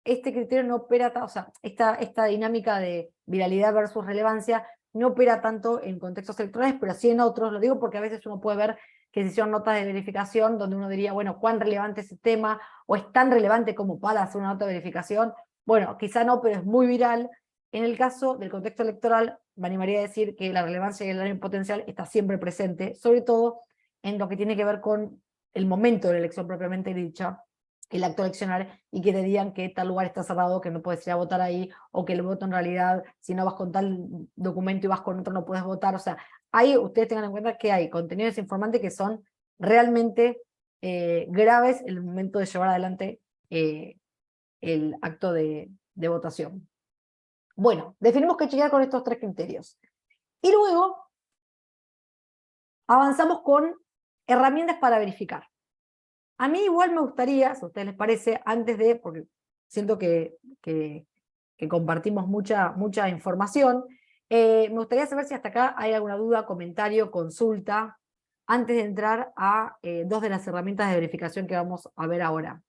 este criterio no opera, o sea, esta dinámica de viralidad versus relevancia no opera tanto en contextos electorales, pero sí en otros. Lo digo porque a veces uno puede ver que se hicieron notas de verificación donde uno diría, bueno, ¿cuán relevante es ese tema? ¿O es tan relevante como para hacer una nota de verificación? Bueno, quizá no, pero es muy viral. En el caso del contexto electoral, me animaría a decir que la relevancia y el daño potencial está siempre presente, sobre todo en lo que tiene que ver con el momento de la elección propiamente dicha, el acto eleccional, y que te digan que tal lugar está cerrado, que no puedes ir a votar ahí, o que el voto en realidad, si no vas con tal documento y vas con otro, no puedes votar. O sea, ahí ustedes tengan en cuenta que hay contenidos informantes que son realmente graves en el momento de llevar adelante el acto de votación. Bueno, definimos que chequear con estos 3 criterios. Y luego avanzamos con herramientas para verificar. A mí igual me gustaría, si a ustedes les parece, antes de, porque siento que compartimos mucha información, me gustaría saber si hasta acá hay alguna duda, comentario, consulta, antes de entrar a 2 de las herramientas de verificación que vamos a ver ahora.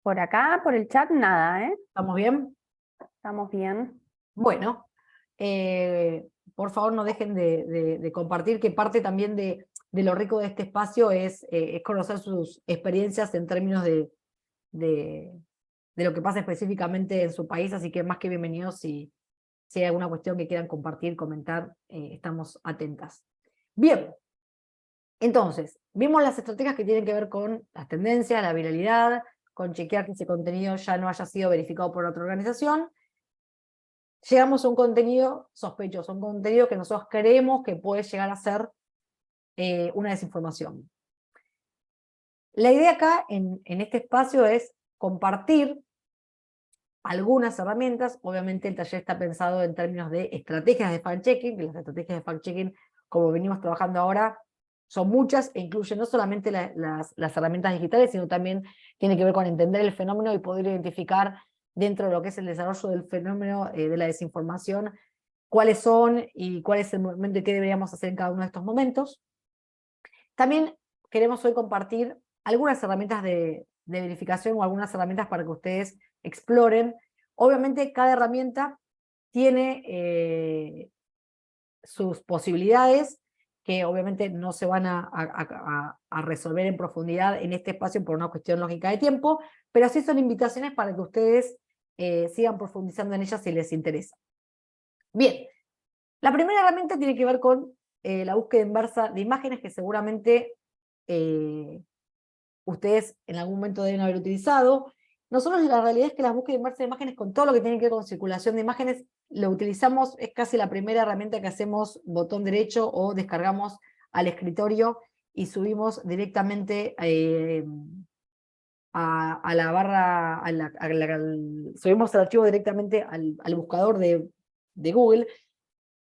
Por acá, por el chat, nada, ¿eh? ¿Estamos bien? Estamos bien. Bueno, por favor no dejen de compartir, que parte también de lo rico de este espacio es conocer sus experiencias en términos de lo que pasa específicamente en su país, así que más que bienvenidos si hay alguna cuestión que quieran compartir, comentar, estamos atentas. Bien, entonces, vimos las estrategias que tienen que ver con las tendencias, la viralidad, con chequear que ese contenido ya no haya sido verificado por otra organización. Llegamos a un contenido sospechoso, un contenido que nosotros creemos que puede llegar a ser una desinformación. La idea acá, en este espacio, es compartir algunas herramientas. Obviamente el taller está pensado en términos de estrategias de fact-checking, que las estrategias de fact-checking, como venimos trabajando ahora, son muchas e incluyen no solamente las herramientas digitales, sino también tiene que ver con entender el fenómeno y poder identificar dentro de lo que es el desarrollo del fenómeno de la desinformación, cuáles son y cuál es el momento y qué deberíamos hacer en cada uno de estos momentos. También queremos hoy compartir algunas herramientas de verificación o algunas herramientas para que ustedes exploren. Obviamente cada herramienta tiene sus posibilidades, que obviamente no se van a resolver en profundidad en este espacio por una cuestión lógica de tiempo, pero sí son invitaciones para que ustedes sigan profundizando en ellas si les interesa. Bien, la primera herramienta tiene que ver con la búsqueda inversa de imágenes, que seguramente ustedes en algún momento deben haber utilizado. Nosotros la realidad es que la búsqueda inversa de imágenes, con todo lo que tiene que ver con circulación de imágenes, lo utilizamos, es casi la primera herramienta que hacemos botón derecho o descargamos al escritorio y subimos directamente a la barra, subimos el archivo directamente al buscador de Google,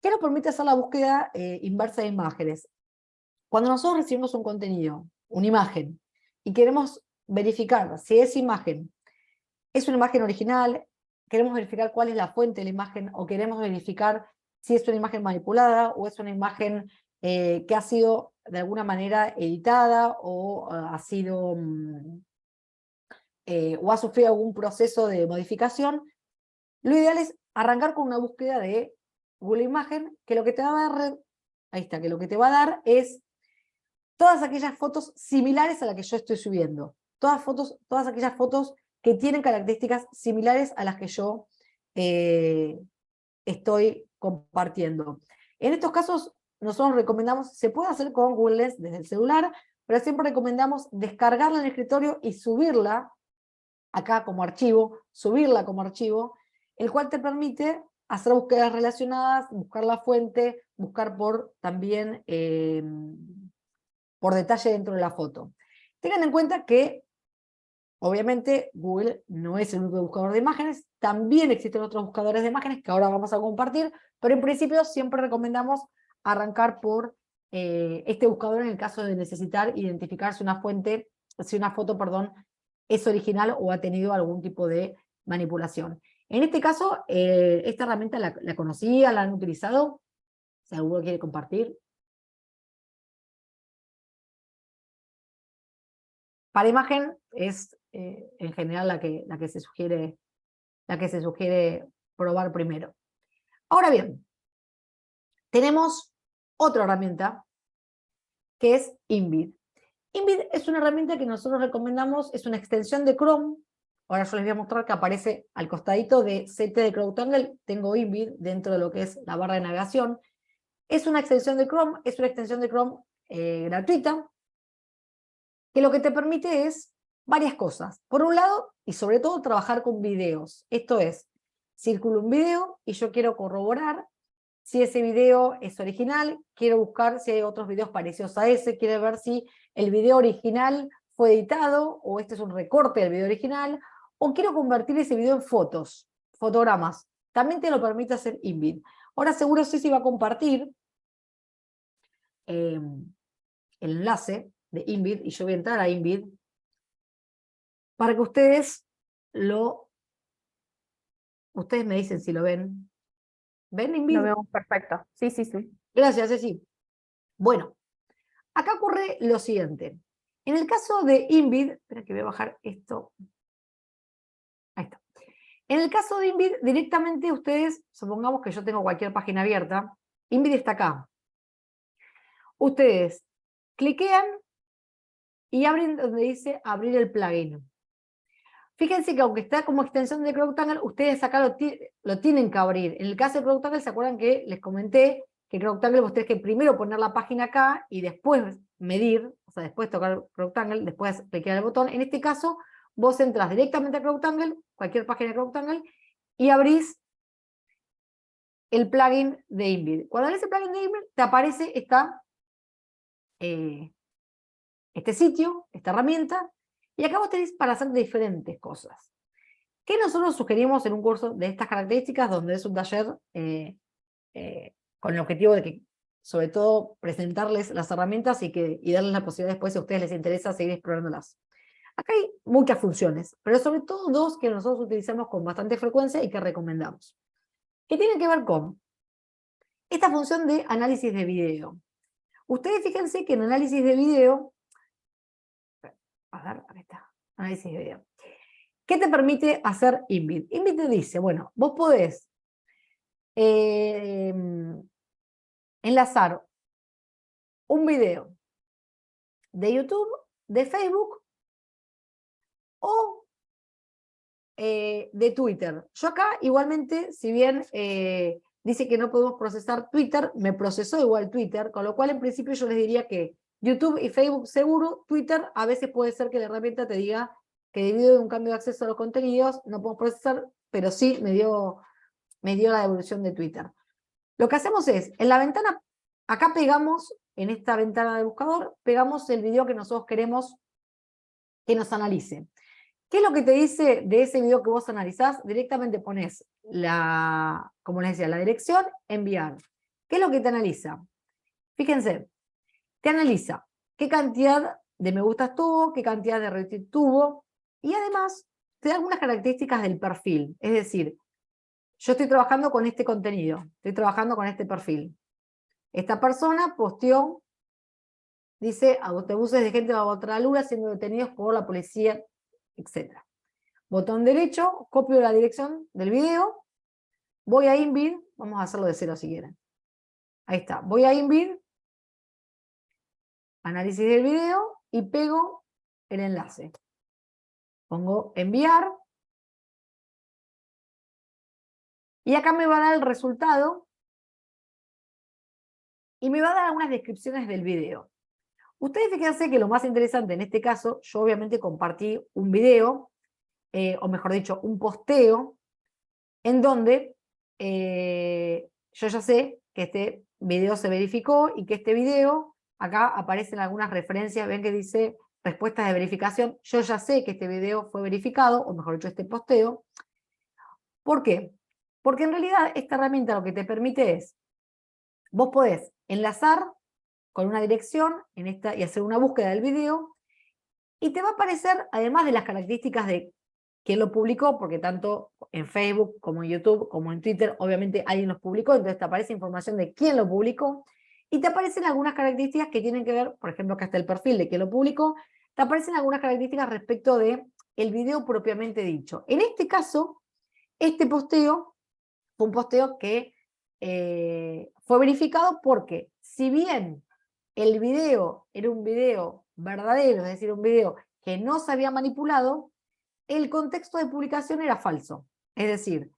que nos permite hacer la búsqueda inversa de imágenes. Cuando nosotros recibimos un contenido, una imagen, y queremos verificar si esa imagen es una imagen original, queremos verificar cuál es la fuente de la imagen, o queremos verificar si es una imagen manipulada, o es una imagen que ha sido de alguna manera editada, o ha sido o ha sufrido algún proceso de modificación, lo ideal es arrancar con una búsqueda de Google Imagen, que lo que te va a dar, ahí está, que lo que te va a dar es todas aquellas fotos similares a las que yo estoy subiendo. Todas aquellas fotos que tienen características similares a las que yo estoy compartiendo. En estos casos, nosotros recomendamos, se puede hacer con Google Lens desde el celular, pero siempre recomendamos descargarla en el escritorio y subirla acá como archivo, el cual te permite hacer búsquedas relacionadas, buscar la fuente, buscar por también por detalle dentro de la foto. Tengan en cuenta que obviamente Google no es el único buscador de imágenes, también existen otros buscadores de imágenes que ahora vamos a compartir, pero en principio siempre recomendamos arrancar por este buscador en el caso de necesitar identificar si una foto, perdón, es original o ha tenido algún tipo de manipulación. En este caso, esta herramienta la conocía, la han utilizado. Si alguno quiere compartir. Para imagen es en general la que se sugiere probar primero. Ahora bien, tenemos otra herramienta que es InVid. InVid es una herramienta que nosotros recomendamos, es una extensión de Chrome. Ahora yo les voy a mostrar que aparece al costadito de CT de CrowdTangle, tengo InVid dentro de lo que es la barra de navegación. Es una extensión de Chrome, gratuita, que lo que te permite es varias cosas. Por un lado, y sobre todo, trabajar con videos. Esto es, circula un video y yo quiero corroborar si ese video es original, quiero buscar si hay otros videos parecidos a ese, quiero ver si el video original fue editado, o este es un recorte del video original, o quiero convertir ese video en fotogramas. También te lo permite hacer InVid. Ahora seguro Ceci va a compartir el enlace de InVid, y yo voy a entrar a InVid, para que ustedes me dicen si lo ven. ¿Ven InVid? Lo vemos perfecto. Sí, sí, sí. Gracias, Ceci. Bueno, acá ocurre lo siguiente. En el caso de InVid, espera que voy a bajar esto. Ahí está. En el caso de InVid, directamente ustedes, supongamos que yo tengo cualquier página abierta, InVid está acá. Ustedes cliquean y abren donde dice abrir el plugin. Fíjense que aunque está como extensión de CrowdTangle, ustedes acá lo tienen que abrir. En el caso de CrowdTangle, ¿se acuerdan que les comenté que CrowdTangle vos tenés que primero poner la página acá y después medir, o sea, después tocar CrowdTangle, después clicar el botón? En este caso, vos entras directamente a CrowdTangle, cualquier página de CrowdTangle, y abrís el plugin de InVid. Cuando abrís el plugin de InVid, te aparece este sitio, esta herramienta, y acá vos tenés para hacer diferentes cosas. ¿Qué nosotros sugerimos en un curso de estas características, donde es un taller con el objetivo de que, sobre todo, presentarles las herramientas y darles la posibilidad después, si a ustedes les interesa, seguir explorándolas? Acá hay muchas funciones, pero sobre todo dos que nosotros utilizamos con bastante frecuencia y que recomendamos. Que tienen que ver con esta función de análisis de video. Ustedes fíjense que en análisis de video, acá está, análisis de video. ¿Qué te permite hacer InVid? InVid te dice, bueno, vos podés enlazar un video de YouTube, de Facebook o de Twitter. Yo acá igualmente, si bien dice que no podemos procesar Twitter, me procesó igual Twitter, con lo cual en principio yo les diría que YouTube y Facebook seguro, Twitter a veces puede ser que la herramienta te diga que debido a un cambio de acceso a los contenidos no podemos procesar, pero sí me dio la devolución de Twitter. Lo que hacemos es, en la ventana, acá pegamos, en esta ventana de buscador, pegamos el video que nosotros queremos que nos analice. ¿Qué es lo que te dice de ese video que vos analizás? Directamente pones como les decía, la dirección, enviar. ¿Qué es lo que te analiza? Fíjense, te analiza qué cantidad de me gustas tuvo, qué cantidad de retweet tuvo, y además te da algunas características del perfil. Es decir, yo estoy trabajando con este contenido, estoy trabajando con este perfil. Esta persona posteó, dice, autobuses de gente bajo Tralura siendo detenidos por la policía, etc. Botón derecho, copio la dirección del video, voy a InVid, vamos a hacerlo de cero si quieren. Ahí está, voy a InVid, análisis del video, y pego el enlace. Pongo enviar, y acá me va a dar el resultado, y me va a dar algunas descripciones del video. Ustedes fíjense que lo más interesante en este caso, yo obviamente compartí un video, o mejor dicho, un posteo, en donde yo ya sé que este video se verificó y que este video, acá aparecen algunas referencias, ven que dice respuestas de verificación, yo ya sé que este video fue verificado, o mejor dicho, este posteo. ¿Por qué? Porque en realidad esta herramienta lo que te permite es, vos podés enlazar con una dirección y hacer una búsqueda del video, y te va a aparecer, además de las características de quién lo publicó, porque tanto en Facebook como en YouTube como en Twitter, obviamente alguien los publicó, entonces te aparece información de quién lo publicó, y te aparecen algunas características que tienen que ver, por ejemplo, acá está el perfil de quién lo publicó, te aparecen algunas características respecto de el video propiamente dicho. En este caso, este posteo fue un posteo que fue verificado porque, si bien el video era un video verdadero, es decir, un video que no se había manipulado, el contexto de publicación era falso. Es decir,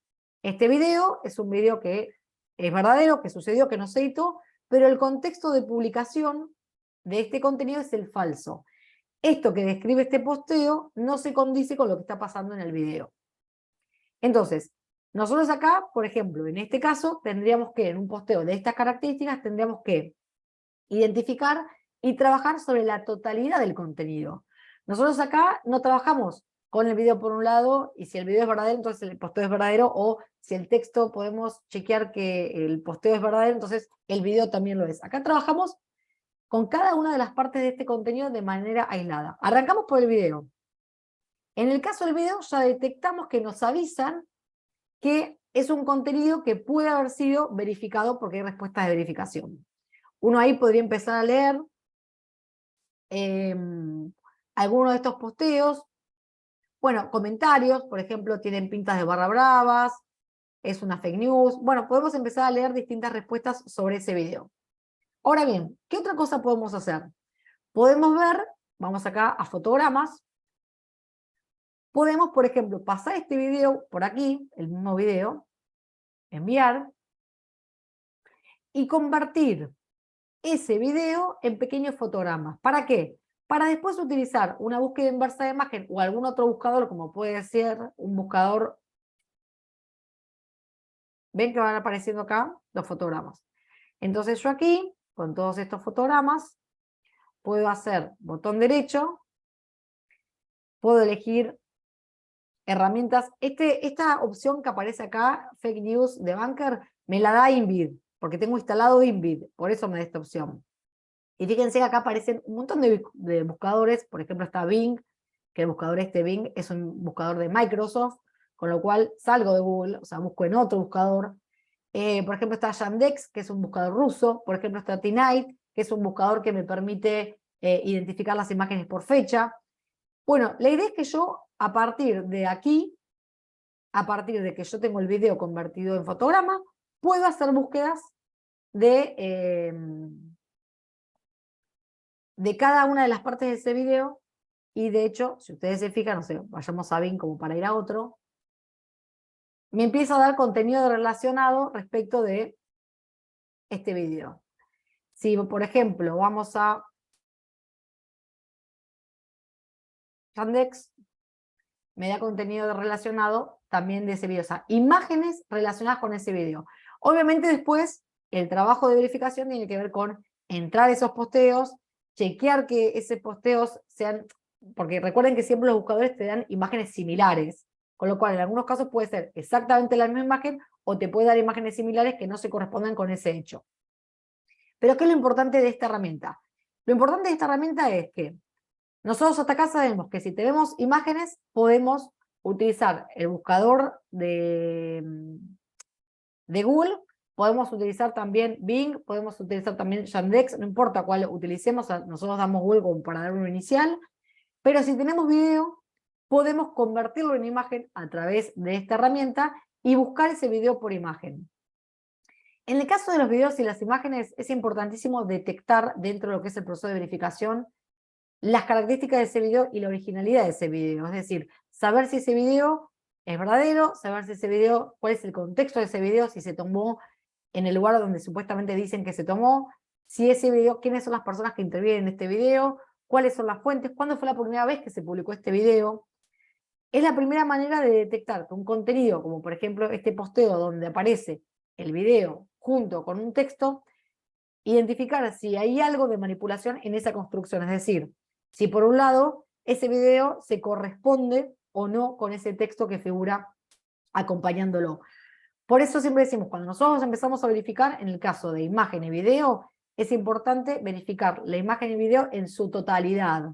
este video es un video que es verdadero, que sucedió, que no se editó, pero el contexto de publicación de este contenido es el falso. Esto que describe este posteo no se condice con lo que está pasando en el video. Entonces, nosotros acá, por ejemplo, en este caso, tendríamos que, en un posteo de estas características, tendríamos que identificar y trabajar sobre la totalidad del contenido. Nosotros acá no trabajamos con el video por un lado, y si el video es verdadero, entonces el posteo es verdadero, o si el texto podemos chequear que el posteo es verdadero, entonces el video también lo es. Acá trabajamos con cada una de las partes de este contenido de manera aislada. Arrancamos por el video. En el caso del video ya detectamos que nos avisan que es un contenido que puede haber sido verificado porque hay respuestas de verificación. Uno ahí podría empezar a leer algunos de estos posteos. Bueno, comentarios, por ejemplo, tienen pintas de barra bravas, es una fake news. Bueno, podemos empezar a leer distintas respuestas sobre ese video. Ahora bien, ¿qué otra cosa podemos hacer? Podemos ver, vamos acá a fotogramas, podemos, por ejemplo, pasar este video por aquí, el mismo video, enviar, y convertir ese video en pequeños fotogramas. ¿Para qué? Para después utilizar una búsqueda inversa de imagen o algún otro buscador, como puede ser un buscador. Ven que van apareciendo acá los fotogramas. Entonces yo aquí, con todos estos fotogramas, puedo hacer botón derecho, puedo elegir herramientas. Esta opción que aparece acá, Fake News de Banker, me la da Invid, porque tengo instalado Invid, por eso me da esta opción. Y fíjense que acá aparecen un montón de buscadores, por ejemplo está Bing, que el buscador Bing es un buscador de Microsoft, con lo cual salgo de Google, o sea, busco en otro buscador. Por ejemplo está Yandex, que es un buscador ruso, por ejemplo está Tonight, que es un buscador que me permite identificar las imágenes por fecha. Bueno, la idea es que yo, a partir de aquí, a partir de que yo tengo el video convertido en fotograma, puedo hacer búsquedas de cada una de las partes de ese video, y de hecho, si ustedes se fijan, no sé, vayamos a Bing como para ir a otro, me empieza a dar contenido relacionado respecto de este video. Si, por ejemplo, vamos a Yandex, me da contenido relacionado también de ese video, o sea, imágenes relacionadas con ese video. Obviamente después, el trabajo de verificación tiene que ver con entrar a esos posteos, chequear que esos posteos sean, porque recuerden que siempre los buscadores te dan imágenes similares, con lo cual en algunos casos puede ser exactamente la misma imagen, o te puede dar imágenes similares que no se correspondan con ese hecho. Pero ¿qué es lo importante de esta herramienta? Lo importante de esta herramienta es que nosotros hasta acá sabemos que si tenemos imágenes, podemos utilizar el buscador de Google, podemos utilizar también Bing, podemos utilizar también Yandex, no importa cuál utilicemos, nosotros damos Google como para dar uno inicial, pero si tenemos video, podemos convertirlo en imagen a través de esta herramienta y buscar ese video por imagen. En el caso de los videos y las imágenes, es importantísimo detectar dentro de lo que es el proceso de verificación las características de ese video y la originalidad de ese video, es decir, saber si ese video es verdadero, saber si ese video, cuál es el contexto de ese video, si se tomó en el lugar donde supuestamente dicen que se tomó, si ese video, quiénes son las personas que intervienen en este video, cuáles son las fuentes, cuándo fue la primera vez que se publicó este video. Es la primera manera de detectar que un contenido, como por ejemplo este posteo donde aparece el video junto con un texto, identificar si hay algo de manipulación en esa construcción, es decir, si por un lado ese video se corresponde o no con ese texto que figura acompañándolo. Por eso siempre decimos, cuando nosotros empezamos a verificar, en el caso de imagen y video, es importante verificar la imagen y video en su totalidad.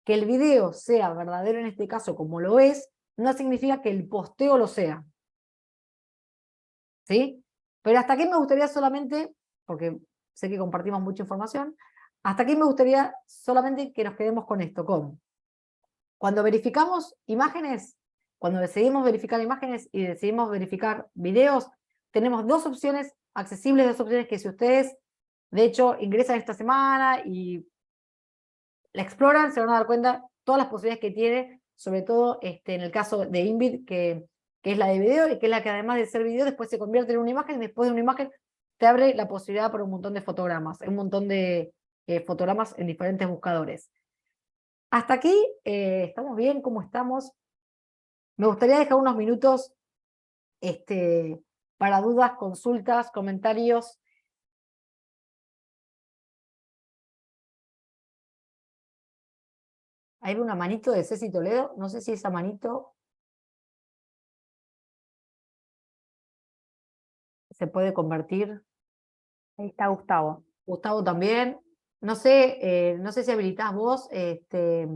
Que el video sea verdadero en este caso como lo es, no significa que el posteo lo sea. ¿Sí? Pero hasta aquí me gustaría solamente, porque sé que compartimos mucha información, hasta aquí me gustaría solamente que nos quedemos con esto, con cuando verificamos imágenes, cuando decidimos verificar imágenes y decidimos verificar videos, tenemos dos opciones accesibles, dos opciones que si ustedes, de hecho, ingresan esta semana y la exploran, se van a dar cuenta todas las posibilidades que tiene, sobre todo en el caso de Invid, que es la de video, y que es la que además de ser video, después se convierte en una imagen, y después de una imagen te abre la posibilidad para un montón de fotogramas, un montón de fotogramas en diferentes buscadores. Hasta aquí, ¿estamos bien? ¿Cómo estamos? Me gustaría dejar unos minutos para dudas, consultas, comentarios. Hay una manito de Ceci Toledo, no sé si esa manito se puede convertir. Ahí está Gustavo. Gustavo también. No sé, no sé si habilitás vos, desde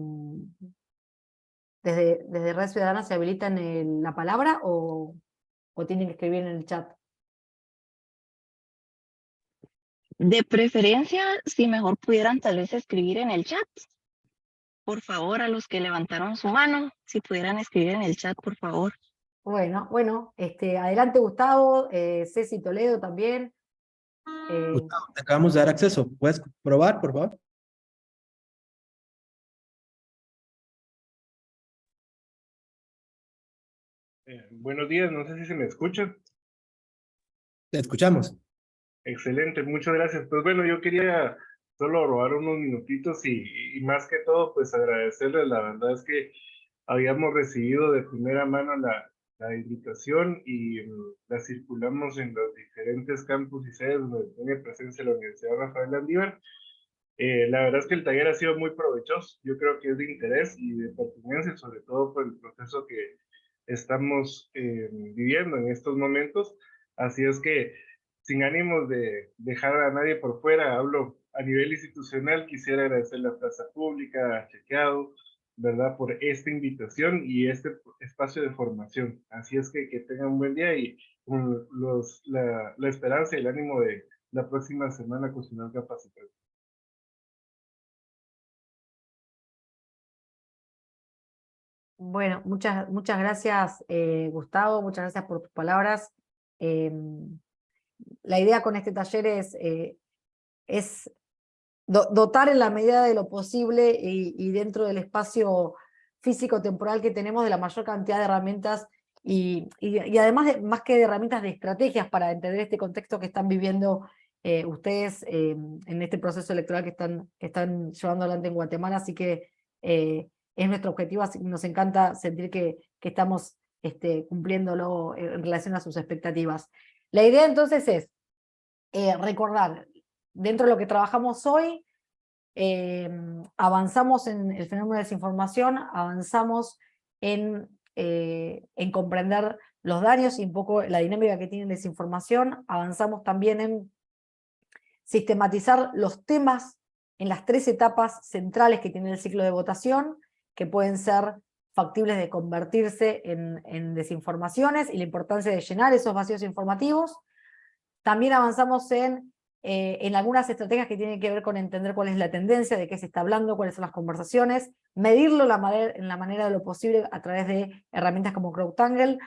Red Ciudadana se habilitan la palabra o tienen que escribir en el chat. De preferencia, si mejor pudieran tal vez escribir en el chat. Por favor, a los que levantaron su mano, si pudieran escribir en el chat, por favor. Bueno, adelante Gustavo, Ceci Toledo también. Gustavo, te acabamos de dar acceso. ¿Puedes probar, por favor? Buenos días, no sé si se me escucha. Te escuchamos. Excelente, muchas gracias. Pues bueno, yo quería solo robar unos minutitos y más que todo, pues agradecerles. La verdad es que habíamos recibido de primera mano la invitación y la circulamos en los diferentes campus y sedes donde tiene presencia la Universidad Rafael Landívar. La verdad es que el taller ha sido muy provechoso. Yo creo que es de interés y de pertinencia, sobre todo por el proceso que estamos viviendo en estos momentos. Así es que, sin ánimos de dejar a nadie por fuera, hablo a nivel institucional, quisiera agradecer la Plaza Pública, a Chequeado, ¿verdad?, por esta invitación y este espacio de formación. Así es que tengan un buen día y con la esperanza y el ánimo de la próxima semana continuar capacitando. Bueno, muchas gracias, Gustavo, muchas gracias por tus palabras. La idea con este taller es dotar en la medida de lo posible y dentro del espacio físico-temporal que tenemos de la mayor cantidad de herramientas y además, más que de herramientas, de estrategias para entender este contexto que están viviendo ustedes en este proceso electoral que están llevando adelante en Guatemala. Así que es nuestro objetivo, así que nos encanta sentir que estamos cumpliéndolo en relación a sus expectativas. La idea entonces es recordar, dentro de lo que trabajamos hoy, avanzamos en el fenómeno de desinformación, avanzamos en comprender los daños y un poco la dinámica que tiene desinformación, avanzamos también en sistematizar los temas en las 3 etapas centrales que tiene el ciclo de votación, que pueden ser factibles de convertirse en desinformaciones y la importancia de llenar esos vacíos informativos. También avanzamos en algunas estrategias que tienen que ver con entender cuál es la tendencia, de qué se está hablando, cuáles son las conversaciones, medirlo en la manera de lo posible a través de herramientas como CrowdTangle,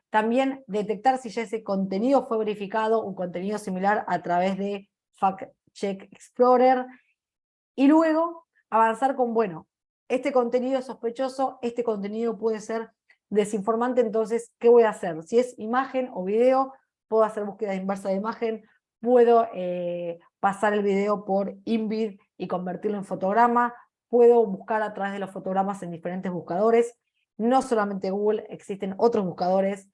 también detectar si ya ese contenido fue verificado, un contenido similar a través de Fact Check Explorer, y luego avanzar con, bueno, este contenido es sospechoso, este contenido puede ser desinformante, entonces, ¿qué voy a hacer? Si es imagen o video, puedo hacer búsqueda inversa de imagen, puedo pasar el video por Invid y convertirlo en fotograma, puedo buscar a través de los fotogramas en diferentes buscadores. no solamente Google, existen otros buscadores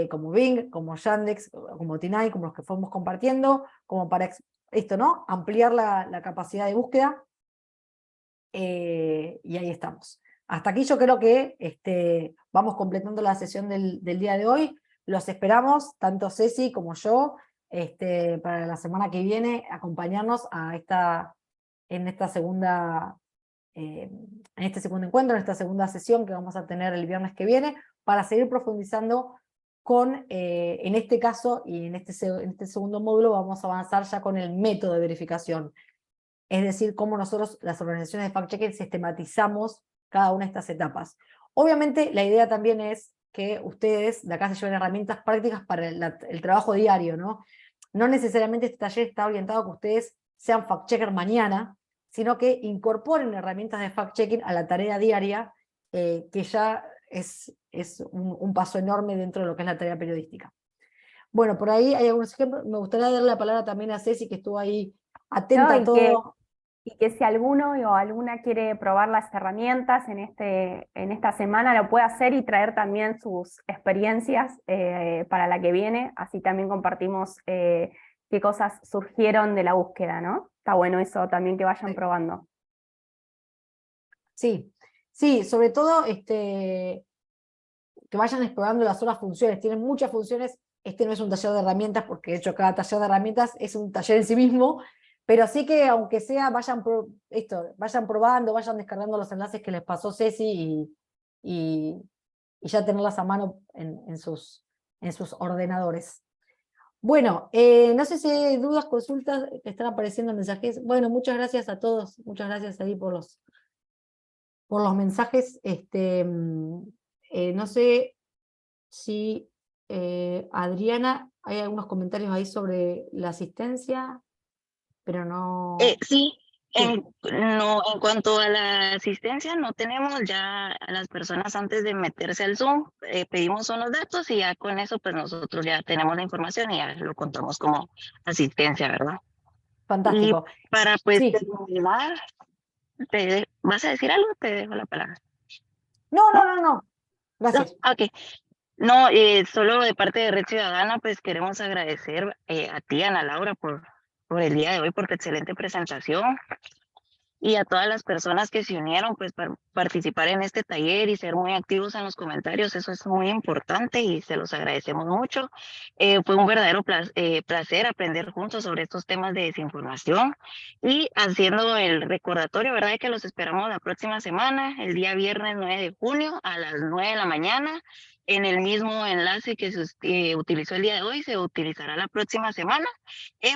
como Bing, como Yandex, como Tinay, como los que fuimos compartiendo, como para esto, ¿no? Ampliar la capacidad de búsqueda. Y ahí estamos. Hasta aquí yo creo que vamos completando la sesión del día de hoy. Los esperamos, tanto Ceci como yo, para la semana que viene, acompañarnos en este segundo encuentro, en esta segunda sesión que vamos a tener el viernes que viene, para seguir profundizando en este caso, y en este segundo módulo vamos a avanzar ya con el método de verificación. Es decir, cómo nosotros, las organizaciones de fact-checking, sistematizamos cada una de estas etapas. Obviamente, la idea también es que ustedes de acá se lleven herramientas prácticas para el trabajo diario, ¿no? No necesariamente este taller está orientado a que ustedes sean fact-checker mañana, sino que incorporen herramientas de fact-checking a la tarea diaria, que ya es un paso enorme dentro de lo que es la tarea periodística. Bueno, por ahí hay algunos ejemplos. Me gustaría darle la palabra también a Ceci, que estuvo ahí atenta a todo. Y que si alguno o alguna quiere probar las herramientas en esta semana, lo puede hacer y traer también sus experiencias para la que viene, así también compartimos qué cosas surgieron de la búsqueda, ¿no? Está bueno eso también que vayan probando. Sí, sobre todo que vayan explorando las otras funciones, tienen muchas funciones. No es un taller de herramientas, porque de hecho cada taller de herramientas es un taller en sí mismo, pero sí que aunque sea, vayan probando, vayan descargando los enlaces que les pasó Ceci y ya tenerlas a mano en sus ordenadores. Bueno, no sé si hay dudas, consultas que están apareciendo en mensajes. Bueno, muchas gracias a todos, muchas gracias ahí por los mensajes. No sé si Adriana, hay algunos comentarios ahí sobre la asistencia, pero no... Sí, Sí. en cuanto a la asistencia, no tenemos ya a las personas antes de meterse al Zoom, pedimos unos datos y ya con eso pues nosotros ya tenemos la información y ya lo contamos como asistencia, ¿verdad? Fantástico. Y para pues Sí. terminar, ¿vas a decir algo? Te dejo la palabra. No. Gracias. Ok. No, solo de parte de Red Ciudadana, pues queremos agradecer a ti, Ana Laura, por el día de hoy, por tu excelente presentación y a todas las personas que se unieron pues para participar en este taller y ser muy activos en los comentarios. Eso es muy importante y se los agradecemos mucho. Fue un verdadero placer aprender juntos sobre estos temas de desinformación y haciendo el recordatorio, ¿verdad?, de que los esperamos la próxima semana, el día viernes 9 de junio a las 9 de la mañana. En el mismo enlace que se utilizó el día de hoy, se utilizará la próxima semana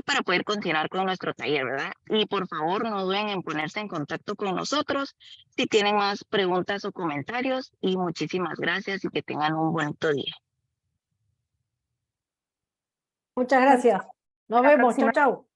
para poder continuar con nuestro taller, ¿verdad? Y por favor, no duden en ponerse en contacto con nosotros si tienen más preguntas o comentarios. Y muchísimas gracias y que tengan un bonito día. Muchas gracias. Nos vemos. Chau, chau.